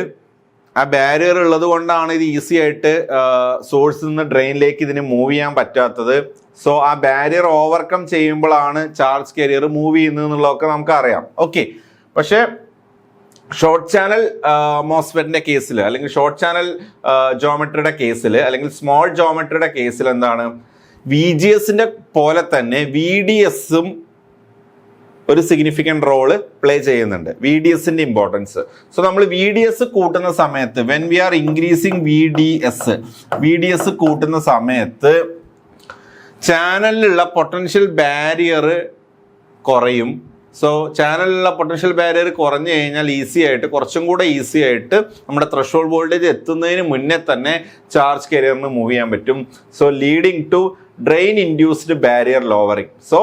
ആ ബാരിയർ ഉള്ളത് കൊണ്ടാണ് ഇത് ഈസി ആയിട്ട് സോഴ്സിൽ നിന്ന് ഡ്രെയിനിലേക്ക് ഇതിന് മൂവ് ചെയ്യാൻ പറ്റാത്തത്. സോ ആ ബാരിയർ ഓവർകം ചെയ്യുമ്പോഴാണ് ചാർജ് കാരിയർ മൂവ് ചെയ്യുന്നത് എന്നുള്ളതൊക്കെ നമുക്ക് അറിയാം. ഓക്കെ, പക്ഷേ ഷോർട്ട് ചാനൽ മോസ്ഫെറ്റിന്റെ കേസിൽ അല്ലെങ്കിൽ ഷോർട്ട് ചാനൽ ജോമെട്രിയുടെ കേസിൽ അല്ലെങ്കിൽ സ്മോൾ ജോമെട്രിയുടെ കേസിൽ എന്താണ്? VGSന്റെ പോലെ തന്നെ VDSഉം ഒരു സിഗ്നിഫിക്കൻറ്റ് റോള് പ്ലേ ചെയ്യുന്നുണ്ട്. VDSന്റെ ഇമ്പോർട്ടൻസ്. സോ നമ്മൾ VDS കൂട്ടുന്ന സമയത്ത് when we R increasing VDS കൂട്ടുന്ന സമയത്ത് ചാനലിലുള്ള പൊട്ടൻഷ്യൽ ബാരിയർ കുറയും. സോ ചാനലിലുള്ള പൊട്ടൻഷ്യൽ ബാരിയർ കുറഞ്ഞു കഴിഞ്ഞാൽ കുറച്ചും കൂടെ ഈസി ആയിട്ട് നമ്മുടെ ത്രെഷോൾഡ് വോൾട്ടേജ് എത്തുന്നതിന് മുന്നേ തന്നെ ചാർജ് കാരിയറിന് മൂവ് ചെയ്യാൻ പറ്റും. So leading to drain induced barrier lowering. So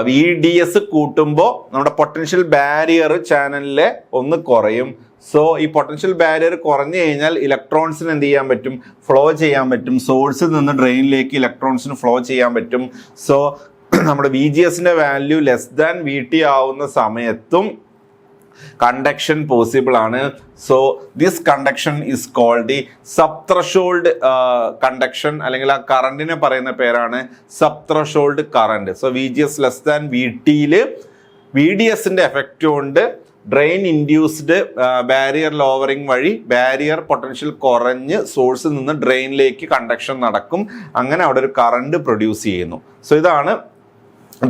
VDS കൂട്ടുമ്പോൾ നമ്മുടെ പൊട്ടൻഷ്യൽ ബാരിയർ ചാനലിലെ ഒന്ന് കുറയും. സോ ഈ പൊട്ടൻഷ്യൽ ബാരിയർ കുറഞ്ഞു കഴിഞ്ഞാൽ ഇലക്ട്രോൺസിന് എന്ത് ചെയ്യാൻ പറ്റും? ഫ്ലോ ചെയ്യാൻ പറ്റും. സോഴ്സിൽ നിന്ന് ഡ്രെയിനിലേക്ക് ഇലക്ട്രോൺസിന് ഫ്ലോ ചെയ്യാൻ പറ്റും. സോ നമ്മുടെ VGSന്റെ വാല്യൂ ലെസ് ദാൻ VT ആവുന്ന സമയത്തും കണ്ടക്ഷൻ പോസിബിൾ ആണ്. So this conduction is called the sub threshold conduction, അല്ലെങ്കിൽ ആ കറണ്ടിനെ പറയുന്ന പേരാണ് sub threshold current. So VGS less than VTയിൽ VDSന്റെ എഫക്റ്റ് കൊണ്ട് ഡ്രെയിൻ ഇൻഡ്യൂസ്ഡ് ബാരിയർ ലോവറിങ് വഴി ബാരിയർ പൊട്ടൻഷ്യൽ കുറഞ്ഞ് സോഴ്സിൽ നിന്ന് ഡ്രെയിനിലേക്ക് കണ്ടക്ഷൻ നടക്കും. അങ്ങനെ അവിടെ ഒരു കറണ്ട് പ്രൊഡ്യൂസ് ചെയ്യുന്നു. സോ ഇതാണ്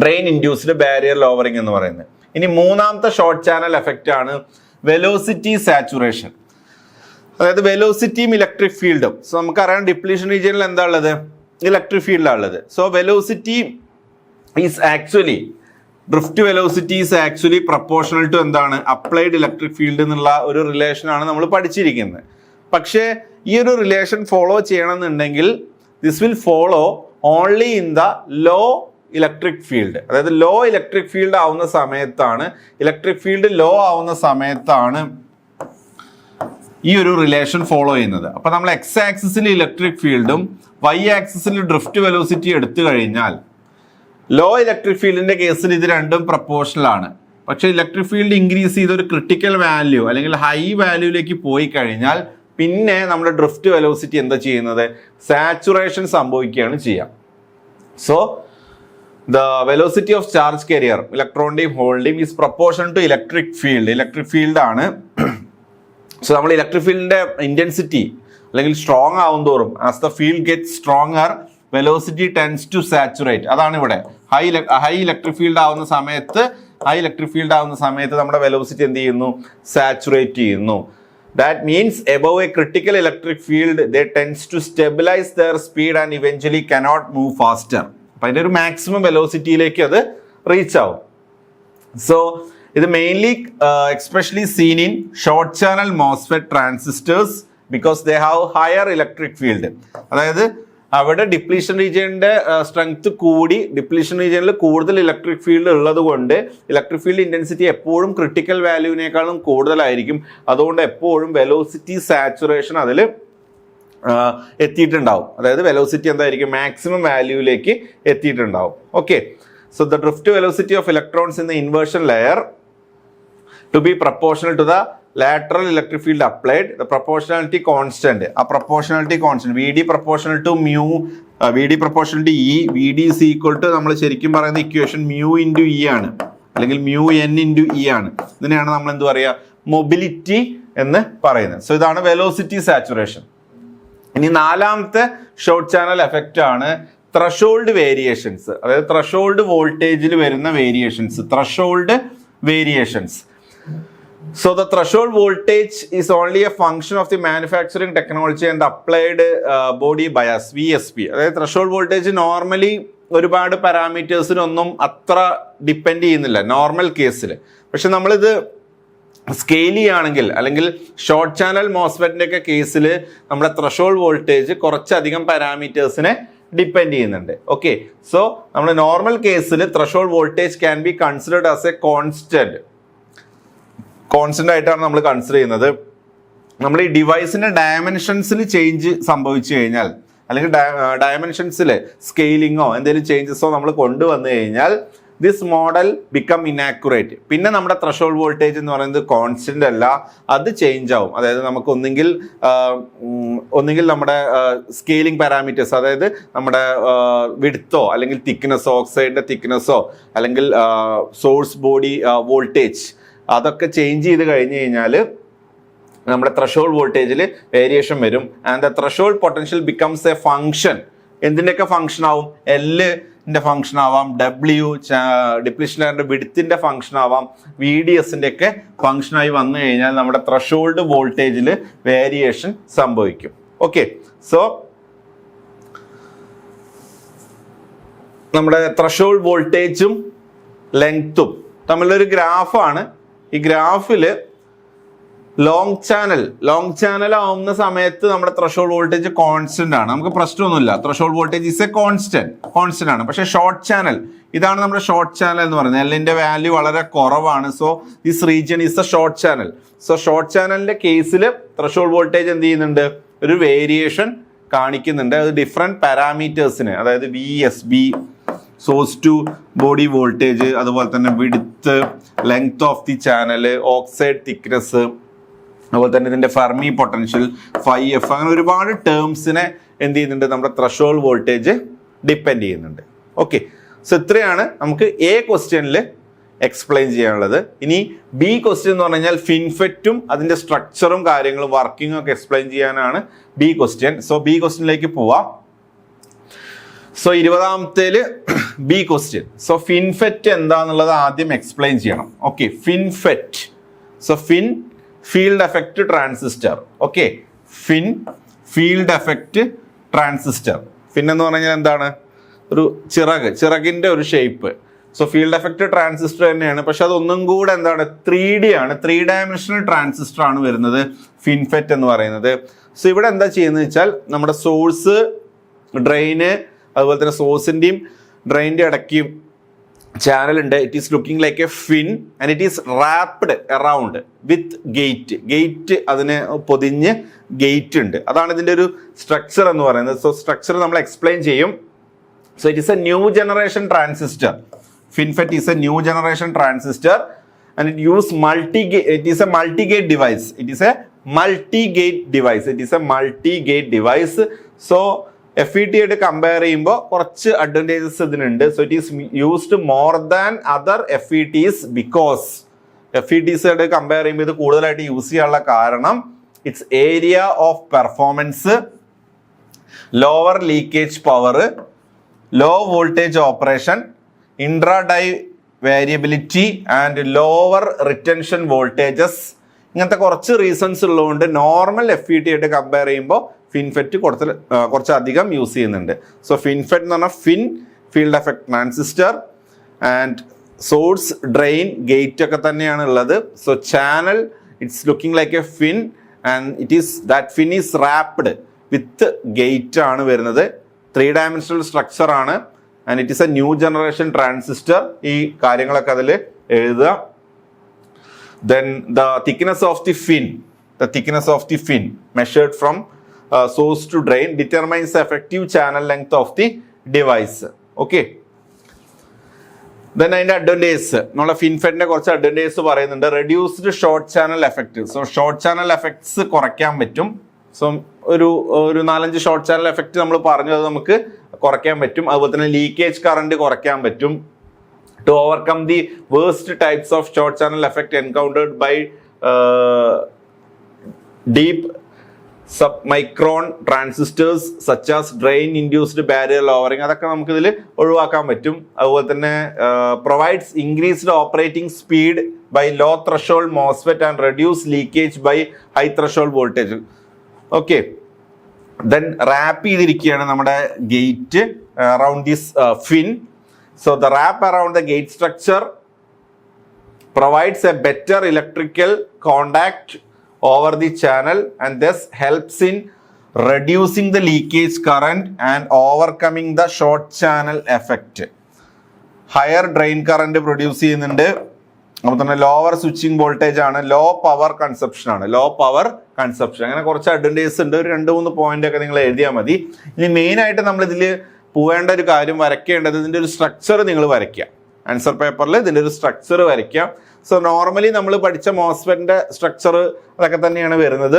ഡ്രെയിൻ ഇൻഡ്യൂസ്ഡ് ബാരിയർ ലോവറിങ് എന്ന് പറയുന്നത്. ഇനി മൂന്നാമത്തെ ഷോർട്ട് ചാനൽ എഫക്റ്റ് ആണ് വെലോസിറ്റി സാച്ചുറേഷൻ. അതായത് വെലോസിറ്റിയും ഇലക്ട്രിക് ഫീൽഡും. സോ നമുക്കറിയാം ഡിപ്ലീഷൻ റീജിയനിൽ എന്താ ഉള്ളത്? ഇലക്ട്രിക് ഫീൽഡാണ് ഉള്ളത്. So velocity is actually drift velocity is actually proportional to എന്താണ്? അപ്ലൈഡ് ഇലക്ട്രിക് ഫീൽഡ് എന്നുള്ള ഒരു റിലേഷനാണ് നമ്മൾ പഠിച്ചിരിക്കുന്നത്. പക്ഷേ ഈ ഒരു റിലേഷൻ ഫോളോ ചെയ്യണമെന്നുണ്ടെങ്കിൽ this will follow only in the low electric field. അതായത് ലോ ഇലക്ട്രിക് ഫീൽഡ് ആവുന്ന സമയത്താണ്, ഇലക്ട്രിക് ഫീൽഡ് ലോ ആവുന്ന സമയത്താണ് ഈ ഒരു റിലേഷൻ ഫോളോ ചെയ്യുന്നത്. അപ്പൊ നമ്മൾ എക്സ് ആക്സിസിൽ ഇലക്ട്രിക് ഫീൽഡും വൈ ആക്സിസിൽ ഡ്രിഫ്റ്റ് വെലോസിറ്റി എടുത്തു കഴിഞ്ഞാൽ ലോ ഇലക്ട്രിക് ഫീൽഡിന്റെ കേസിൽ ഇത് രണ്ടും പ്രപ്പോർഷണൽ ആണ്. പക്ഷെ ഇലക്ട്രിക് ഫീൽഡ് ഇൻക്രീസ് ചെയ്ത് ഒരു ക്രിട്ടിക്കൽ വാല്യൂ അല്ലെങ്കിൽ ഹൈ വാല്യൂയിലേക്ക് പോയി കഴിഞ്ഞാൽ പിന്നെ നമ്മുടെ ഡ്രിഫ്റ്റ് വെലോസിറ്റി എന്താ ചെയ്യുന്നത്? സാച്ചുറേഷൻ സംഭവിക്കുകയാണ് ചെയ്യുക. So the velocity of charge carrier ഇലക്ട്രോണിന്റെയും ഹോളിന്റെയും is proportion to electric field. Electric field ആണ്. സോ നമ്മൾ ഇലക്ട്രിക് ഫീൽഡിന്റെ ഇന്റൻസിറ്റി അല്ലെങ്കിൽ സ്ട്രോങ് ആവും തോറും as the field get stronger velocity tends to saturate. അതാണ് ഇവിടെ ഹൈ ഇലക്ട്രിക് ഫീൽഡ് ആവുന്ന സമയത്ത് നമ്മുടെ വെലോസിറ്റി എന്ത് ചെയ്യുന്നു? സാച്ചുറേറ്റ് ചെയ്യുന്നു. That means above a critical electric field they tends to stabilize their speed and eventually cannot move faster. അപ്പൊ അതിന്റെ ഒരു മാക്സിമം വെലോസിറ്റിയിലേക്ക് അത് റീച്ച് ആവും. സോ ഇത് mainly especially scene in short channel MOSFET transistors because they have higher electric field. അതായത് അവിടെ depletion റീജിയന്റെ strength കൂടി, depletion റീജിയനിൽ കൂടുതൽ ഇലക്ട്രിക് ഫീൽഡ് ഉള്ളത് കൊണ്ട് ഇലക്ട്രിക് ഫീൽഡ് ഇന്റൻസിറ്റി എപ്പോഴും ക്രിട്ടിക്കൽ വാല്യൂവിനേക്കാളും കൂടുതലായിരിക്കും. അതുകൊണ്ട് എപ്പോഴും വെലോസിറ്റി സാച്ചുറേഷൻ അതിൽ എത്തിയിട്ടുണ്ടാവും. അതായത് വെലോസിറ്റി എന്തായിരിക്കും? മാക്സിമം വാല്യൂവിലേക്ക് എത്തിയിട്ടുണ്ടാവും. Okay, so the drift velocity of electrons in the inversion layer to be proportional to the lateral electric field applied, the proportionality constant, a proportionality constant Vd proportional to mu, Vd proportional to E, Vd is equal to നമ്മൾ ശരിക്കും പറയുന്ന equation mu into E ആണ്, അല്ലെങ്കിൽ mu n into E ആണ്. ഇതിനെയാണ് നമ്മൾ എന്ത് പറയുക? മൊബിലിറ്റി എന്ന് പറയുന്നത്. സോ ഇതാണ് വെലോസിറ്റി സാച്ചുറേഷൻ. ഇനി നാലാമത്തെ ഷോർട്ട് ചാനൽ എഫക്റ്റ് ആണ് ത്രഷോൾഡ് വേരിയേഷൻസ്. അതായത് ത്രഷോൾഡ് വോൾട്ടേജിൽ വരുന്ന variations, threshold variations. So the threshold voltage is only a function of the manufacturing technology and applied body bias VSP. അതായത് threshold voltage നോർമലി ഒരുപാട് പാരാമീറ്റേഴ്സിനൊന്നും അത്ര depend ചെയ്യുന്നില്ല നോർമൽ കേസിൽ. പക്ഷെ നമ്മളിത് സ്കെയിൽ ചെയ്യുകയാണെങ്കിൽ അല്ലെങ്കിൽ ഷോർട്ട് ചാനൽ മോസ്ഫെറ്റിന്റെ ഒക്കെ കേസിൽ നമ്മുടെ ത്രഷോൾഡ് വോൾട്ടേജ് കുറച്ചധികം പാരാമീറ്റേഴ്സിനെ ഡിപ്പെൻഡ് ചെയ്യുന്നുണ്ട്. ഓക്കെ, സോ നമ്മുടെ നോർമൽ കേസിൽ threshold voltage can be considered as A constant ആയിട്ടാണ് നമ്മൾ കൺസിഡർ ചെയ്യുന്നത്. നമ്മൾ ഈ ഡിവൈസിന്റെ ഡയമെൻഷൻസിൽ ചേഞ്ച് സംഭവിച്ചു കഴിഞ്ഞാൽ അല്ലെങ്കിൽ ഡയമെൻഷൻസിൽ സ്കെയിലിങ്ങോ എന്തെങ്കിലും ചേഞ്ചസോ നമ്മൾ കൊണ്ടുവന്നു കഴിഞ്ഞാൽ ദിസ് മോഡൽ ബിക്കം ഇനാക്യുറേറ്റ്. പിന്നെ നമ്മുടെ ത്രഷോൾഡ് വോൾട്ടേജ് എന്ന് പറയുന്നത് കോൺസ്റ്റന്റ് അല്ല, അത് ചേഞ്ച് ആവും. അതായത് നമുക്ക് ഒന്നുകിൽ നമ്മുടെ സ്കെയിലിംഗ് പാരാമീറ്റേഴ്സ്, അതായത് നമ്മുടെ വിഡ്ത്തോ അല്ലെങ്കിൽ തിക്നെസ്സോ, ഓക്സൈഡിന്റെ തിക്നെസ്സോ അല്ലെങ്കിൽ സോഴ്സ് ബോഡി വോൾട്ടേജ്, അതൊക്കെ ചേഞ്ച് ചെയ്ത് കഴിഞ്ഞ് കഴിഞ്ഞാൽ നമ്മുടെ ത്രഷോൾഡ് വോൾട്ടേജിൽ വേരിയേഷൻ വരും. And the threshold potential becomes a function. എന്തിൻ്റെയൊക്കെ ഫംഗ്ഷൻ ആവും? എല്ലിൻ്റെ ഫംഗ്ഷൻ ആവാം, ഡബ്ല്യു ഡിപ്ലീഷൻ ലെയറിന്റെ വിഡ്ത്തിന്റെ ഫംഗ്ഷൻ ആവാം, VDS-ന്റെ ഒക്കെ ഫംഗ്ഷനായി വന്നു കഴിഞ്ഞാൽ നമ്മുടെ ത്രഷോൾഡ് വോൾട്ടേജിൽ വേരിയേഷൻ സംഭവിക്കും. ഓക്കെ, സോ നമ്മുടെ ത്രഷോൾഡ് വോൾട്ടേജും ലെങ്ത്തും തമ്മിലൊരു ഗ്രാഫാണ്. ഈ ഗ്രാഫിൽ ലോങ് ചാനൽ ആവുന്ന സമയത്ത് നമ്മുടെ ത്രഷോൾഡ് വോൾട്ടേജ് കോൺസ്റ്റന്റ് ആണ്, നമുക്ക് പ്രശ്നമൊന്നുമില്ല. Threshold voltage is A constant ആണ്. പക്ഷേ ഷോർട്ട് ചാനൽ, ഇതാണ് നമ്മുടെ ഷോർട്ട് ചാനൽ എന്ന് പറയുന്നത്. എല്ലിന്റെ വാല്യൂ വളരെ കുറവാണ്. So this region is A short channel. So short ചാനലിന്റെ കേസിൽ ത്രഷോൾഡ് വോൾട്ടേജ് എന്ത് ചെയ്യുന്നുണ്ട്? ഒരു വേരിയേഷൻ കാണിക്കുന്നുണ്ട്. അത് ഡിഫറെന്റ് പാരാമീറ്റേഴ്സിന്, അതായത് VSB, source to body voltage, അതുപോലെ തന്നെ width, length of the channel, oxide thickness, അതുപോലെ തന്നെ ഇതിന്റെ ഫെർമി പൊട്ടൻഷ്യൽ, φF, അങ്ങനെ ഒരുപാട് ടേംസിനെ എന്ത് ചെയ്യുന്നുണ്ട്? നമ്മുടെ ത്രഷോൾഡ് വോൾട്ടേജ് ഡിപ്പെൻഡ് ചെയ്യുന്നുണ്ട്. ഓക്കെ, സോ ഇത്രയാണ് നമുക്ക് ക്വസ്റ്റ്യനിൽ എക്സ്പ്ലെയിൻ ചെയ്യാനുള്ളത്. ഇനി ബി ക്വസ്റ്റ്യൻ എന്ന് പറഞ്ഞു കഴിഞ്ഞാൽ ഫിൻഫെറ്റും അതിന്റെ സ്ട്രക്ചറും കാര്യങ്ങളും വർക്കിംഗും ഒക്കെ എക്സ്പ്ലെയിൻ ചെയ്യാനാണ് ബി ക്വസ്റ്റ്യൻ. സോ ബി ക്വസ്റ്റ്യനിലേക്ക് പോവാം. സോ 20ാമത്തേല് ബി ക്വസ്റ്റ്യൻ. സോ ഫിൻഫെറ്റ് എന്താന്നുള്ളത് ആദ്യം എക്സ്പ്ലെയിൻ ചെയ്യണം. Okay, FinFET. So fin field effect transistor. Okay, fin field effect transistor. Fin എന്ന് പറഞ്ഞു കഴിഞ്ഞാൽ എന്താണ്? ഒരു ചിറകിന്റെ ഒരു shape. So field effect transistor തന്നെയാണ്, പക്ഷെ അതൊന്നും കൂടെ എന്താണ്? 3D ആണ്, 3 ഡയമെൻഷണൽ ട്രാൻസിസ്റ്റർ ആണ് വരുന്നത് ഫിൻഫെറ്റ് എന്ന് പറയുന്നത്. സോ ഇവിടെ എന്താ ചെയ്യുന്നത് വെച്ചാൽ നമ്മുടെ സോഴ്സ്, ഡ്രെയിന്, അതുപോലെ തന്നെ സോഴ്സിന്റെയും ഡ്രെയിനിന്റെ ഇടയ്ക്കും ചാനൽ ഉണ്ട്. It is looking like a fin and it is wrapped around with gate. അതിന് പൊതിഞ്ഞ് ഗേറ്റ് ഉണ്ട്. അതാണ് ഇതിന്റെ ഒരു സ്ട്രക്ചർ എന്ന് പറയുന്നത്. സോ സ്ട്രക്ചർ നമ്മൾ എക്സ്പ്ലെയിൻ ചെയ്യും. So it is a new generation transistor. FinFET is a new generation transistor and it is a multi-gate device. It is a multi-gate device. So FET ആയിട്ട് compare ചെയ്യുമ്പോൾ കുറച്ച് advantages ഇതിനുണ്ട്. So it is used more than other FETs because FETs ആയിട്ട് compare ചെയ്യുമ്പോൾ ഇത് കൂടുതലായിട്ട് use ചെയ്യാനുള്ള കാരണം its area of performance, lower leakage power, low voltage operation, intradie variability and lower retention voltages. ഇങ്ങനത്തെ കുറച്ച് റീസൺസ് ഉള്ളതുകൊണ്ട് നോർമൽ FET ആയിട്ട് കമ്പയർ ചെയ്യുമ്പോൾ ഫിൻഫെറ്റ് കുറച്ചധികം യൂസ് ചെയ്യുന്നുണ്ട്. സോ ഫിൻഫെറ്റ് എന്ന് പറഞ്ഞാൽ fin field effect transistor and source, drain, gate ഒക്കെ തന്നെയാണ് ഉള്ളത്. So channel it's looking like a fin and that fin is wrapped with gate ആണ് വരുന്നത്. 3 ഡയമെൻഷണൽ സ്ട്രക്ചർ ആണ് and it is a new generation transistor. ഈ കാര്യങ്ങളൊക്കെ അതിൽ എഴുതുക. Then the thickness of the fin measured from source to drain determines the effective channel length of the device. Okay. Then അതിന്റെ advantage, നമ്മളെ ഫിൻഫെറ്റിന്റെ കുറച്ച് advantage പറയുന്നുണ്ട്. Reduced short channel effect. So short channel effects കുറയ്ക്കാൻ പറ്റും. So ഒരു 4-5 short channel effect നമ്മൾ പറഞ്ഞു, അത് നമുക്ക് കുറയ്ക്കാൻ പറ്റും. അതുപോലെ തന്നെ ലീക്കേജ് കറണ്ട് കുറയ്ക്കാൻ പറ്റും. To overcome the worst types of short channel effect encountered by deep submicron transistors such as drain induced barrier lowering, അതൊക്കെ നമുക്ക് ഇതിൽ ഒഴിവാക്കാൻ പറ്റും. അതുപോലെ തന്നെ provides increased operating speed by low threshold MOSFET and reduce leakage by high threshold voltage. Okay, then wrap ചെയ്തിരിക്കുകയാണ് നമ്മുടെ gate around this fin. So the wrap around the gate structure provides a better electrical contact over the channel and thus helps in reducing the leakage current and overcoming the short channel effect. Higher drain current produce ചെയ്യുന്നുണ്ട്. അപ്പോൾ തന്നെ lower switching voltage ആണ്, low power consumption ആണ്, അങ്ങനെ കുറച്ച് advantages ഉണ്ട്. ഒരു 2-3 point ഒക്കെ നിങ്ങൾ എഴുതിയാൽ മതി. ഇനി മെയിൻ ആയിട്ട് നമ്മൾ ഇതിൽ പോവേണ്ട ഒരു കാര്യം, വരയ്ക്കേണ്ടത് ഇതിന്റെ ഒരു സ്ട്രക്ചർ നിങ്ങൾ വരയ്ക്കുക. ആൻസർ പേപ്പറിൽ ഇതിന്റെ ഒരു സ്ട്രക്ചർ വരയ്ക്കാം. സോ നോർമലി നമ്മൾ പഠിച്ച മോസ്ഫെറ്റിന്റെ സ്ട്രക്ചർ അതൊക്കെ തന്നെയാണ് വരുന്നത്.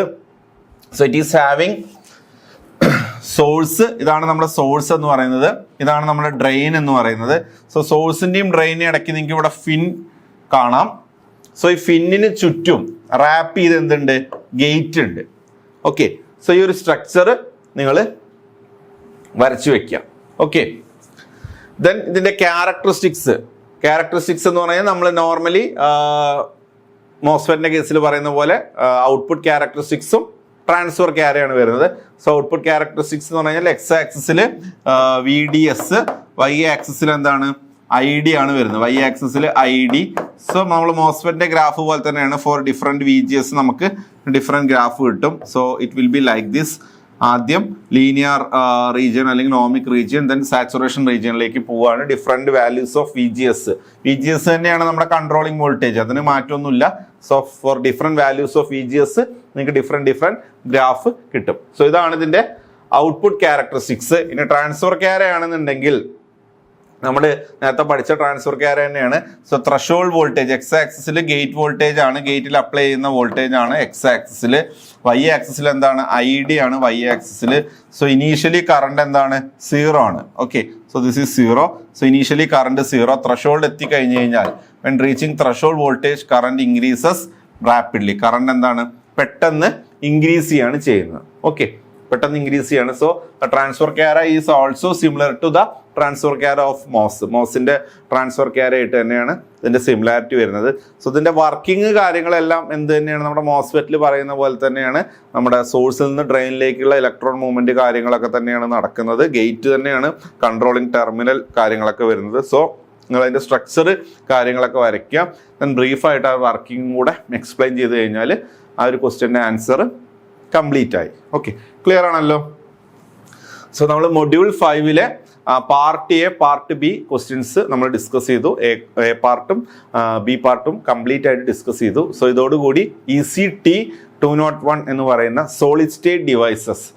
So it is having source, ഇതാണ് നമ്മുടെ സോഴ്സ് എന്ന് പറയുന്നത്, ഇതാണ് നമ്മുടെ ഡ്രെയിൻ എന്ന് പറയുന്നത്. സോ സോഴ്സിന്റെയും ഡ്രെയിനിന്റെ ഇടയ്ക്ക് നിങ്ങൾക്ക് ഇവിടെ ഫിൻ കാണാം. സോ ഈ ഫിന്നിന് ചുറ്റും റാപ്പ് ചെയ്ത് എന്തുണ്ട്? ഗേറ്റ് ഉണ്ട്. ഓക്കെ, സോ ഈ ഒരു സ്ട്രക്ചർ നിങ്ങൾ വരച്ചു വെക്കാം. ഓക്കെ, ദെൻ ഇതിന്റെ ക്യാരക്ടറിസ്റ്റിക്സ് എന്ന് പറഞ്ഞാൽ നമ്മൾ നോർമലി മോസ്ഫെറ്റിന്റെ കേസിൽ പറയുന്ന പോലെ ഔട്ട്പുട്ട് ക്യാരക്ടറിസ്റ്റിക്സും ട്രാൻസ്ഫർ ക്യാരിയാണ് വരുന്നത്. സോ ഔട്ട്പുട്ട് ക്യാരക്ടറിസ്റ്റിക്സ് എന്ന് പറഞ്ഞാൽ X ആക്സിസിൽ VDS, Y ആക്സിസിൽ എന്താണ്? ID ആണ് വരുന്നത്. Y ആക്സിസിൽ ID. സോ നമ്മൾ മോസ്ഫെറ്റിന്റെ ഗ്രാഫ് പോലെ തന്നെയാണ്. ഫോർ ഡിഫറെന്റ് VGS നമുക്ക് ഡിഫറെന്റ് ഗ്രാഫ് കിട്ടും. So it will be like this. ആദ്യം ലീനിയർ റീജിയൻ അല്ലെങ്കിൽ ഓമിക് റീജിയൻ, ദെൻ സാച്ചുറേഷൻ റീജിയനിലേക്ക് പോവുകയാണ്. ഡിഫറെന്റ് വാല്യൂസ് ഓഫ് VGS തന്നെയാണ് നമ്മുടെ കൺട്രോളിങ് വോൾട്ടേജ്, അതിന് മാറ്റമൊന്നുമില്ല. So for different values of VGS നിങ്ങൾക്ക് ഡിഫറെന്റ് ഗ്രാഫ് കിട്ടും. സോ ഇതാണ് ഇതിന്റെ ഔട്ട്പുട്ട് ക്യാരക്ടറിസ്റ്റിക്സ്. ഇനി ട്രാൻസ്ഫർ ക്യാര ആണെന്നുണ്ടെങ്കിൽ നമ്മൾ നേരത്തെ പഠിച്ച ട്രാൻസ്ഫർ കെയർ തന്നെയാണ്. സോ ത്രഷോൾഡ് വോൾട്ടേജ് എക്സ് ആക്സിസിൽ ഗേറ്റ് വോൾട്ടേജ് ആണ്, ഗേറ്റിൽ അപ്ലൈ ചെയ്യുന്ന വോൾട്ടേജ് ആണ് എക്സ് ആക്സിസിൽ. വൈ ആക്സിസിൽ എന്താണ്? ഐ ഡി ആണ് വൈ ആക്സിസിൽ. സോ ഇനീഷ്യലി കറണ്ട് എന്താണ്? 0 ആണ്. Okay, so this is 0. So initially current 0. Threshold എത്തിക്കഴിഞ്ഞ് കഴിഞ്ഞാൽ when reaching threshold voltage current increases rapidly. Current എന്താണ്? പെട്ടെന്ന് ഇൻക്രീസ് ചെയ്യാണ് ചെയ്യുന്നത്. ഓക്കെ, പെട്ടെന്ന് ഇൻക്രീസ് ചെയ്യാണ്. So transfer curve is also similar to the transfer curve of MOS. മോസിന്റെ transfer curve ആയിട്ട് തന്നെയാണ് ഇതിന്റെ സിമിലാരിറ്റി വരുന്നത്. സോ ഇതിന്റെ വർക്കിംഗ് കാര്യങ്ങളെല്ലാം എന്ത് തന്നെയാണ്? നമ്മുടെ മോസ്ഫെറ്റിൽ പറയുന്ന പോലെ തന്നെയാണ്. നമ്മുടെ സോഴ്സിൽ നിന്ന് ഡ്രെയിനിലേക്കുള്ള ഇലക്ട്രോൺ മൂവ്മെന്റ് കാര്യങ്ങളൊക്കെ തന്നെയാണ് നടക്കുന്നത്. ഗേറ്റ് തന്നെയാണ് കൺട്രോളിങ് ടെർമിനൽ കാര്യങ്ങളൊക്കെ വരുന്നത്. സോ നിങ്ങൾ അതിന്റെ സ്ട്രക്ചർ കാര്യങ്ങളൊക്കെ വരയ്ക്കുക. ദെൻ ബ്രീഫായിട്ട് ആ വർക്കിംഗ് കൂടെ എക്സ്പ്ലെയിൻ ചെയ്ത് കഴിഞ്ഞാൽ ആ ഒരു ക്വസ്റ്റ്യൻ്റെ ആൻസർ കംപ്ലീറ്റ് ആയി. ഓക്കെ, ക്ലിയർ ആണല്ലോ? സോ നമ്മൾ മൊഡ്യൂൾ 5-ലെ part A part B questions നമ്മൾ ഡിസ്കസ് ചെയ്തു. എ പാർട്ടും ബി പാർട്ടും കംപ്ലീറ്റ് ആയിട്ട് ഡിസ്കസ് ചെയ്തു. സോ ഇതോടുകൂടി EC-T201 എന്ന് പറയുന്ന സോളിഡ് സ്റ്റേറ്റ് ഡിവൈസസ്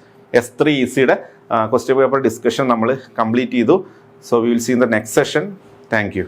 S3 ECയുടെ ക്വസ്റ്റ്യൻ പേപ്പർ ഡിസ്കഷൻ നമ്മൾ കംപ്ലീറ്റ് ചെയ്തു. So we will see in the next session. Thank U.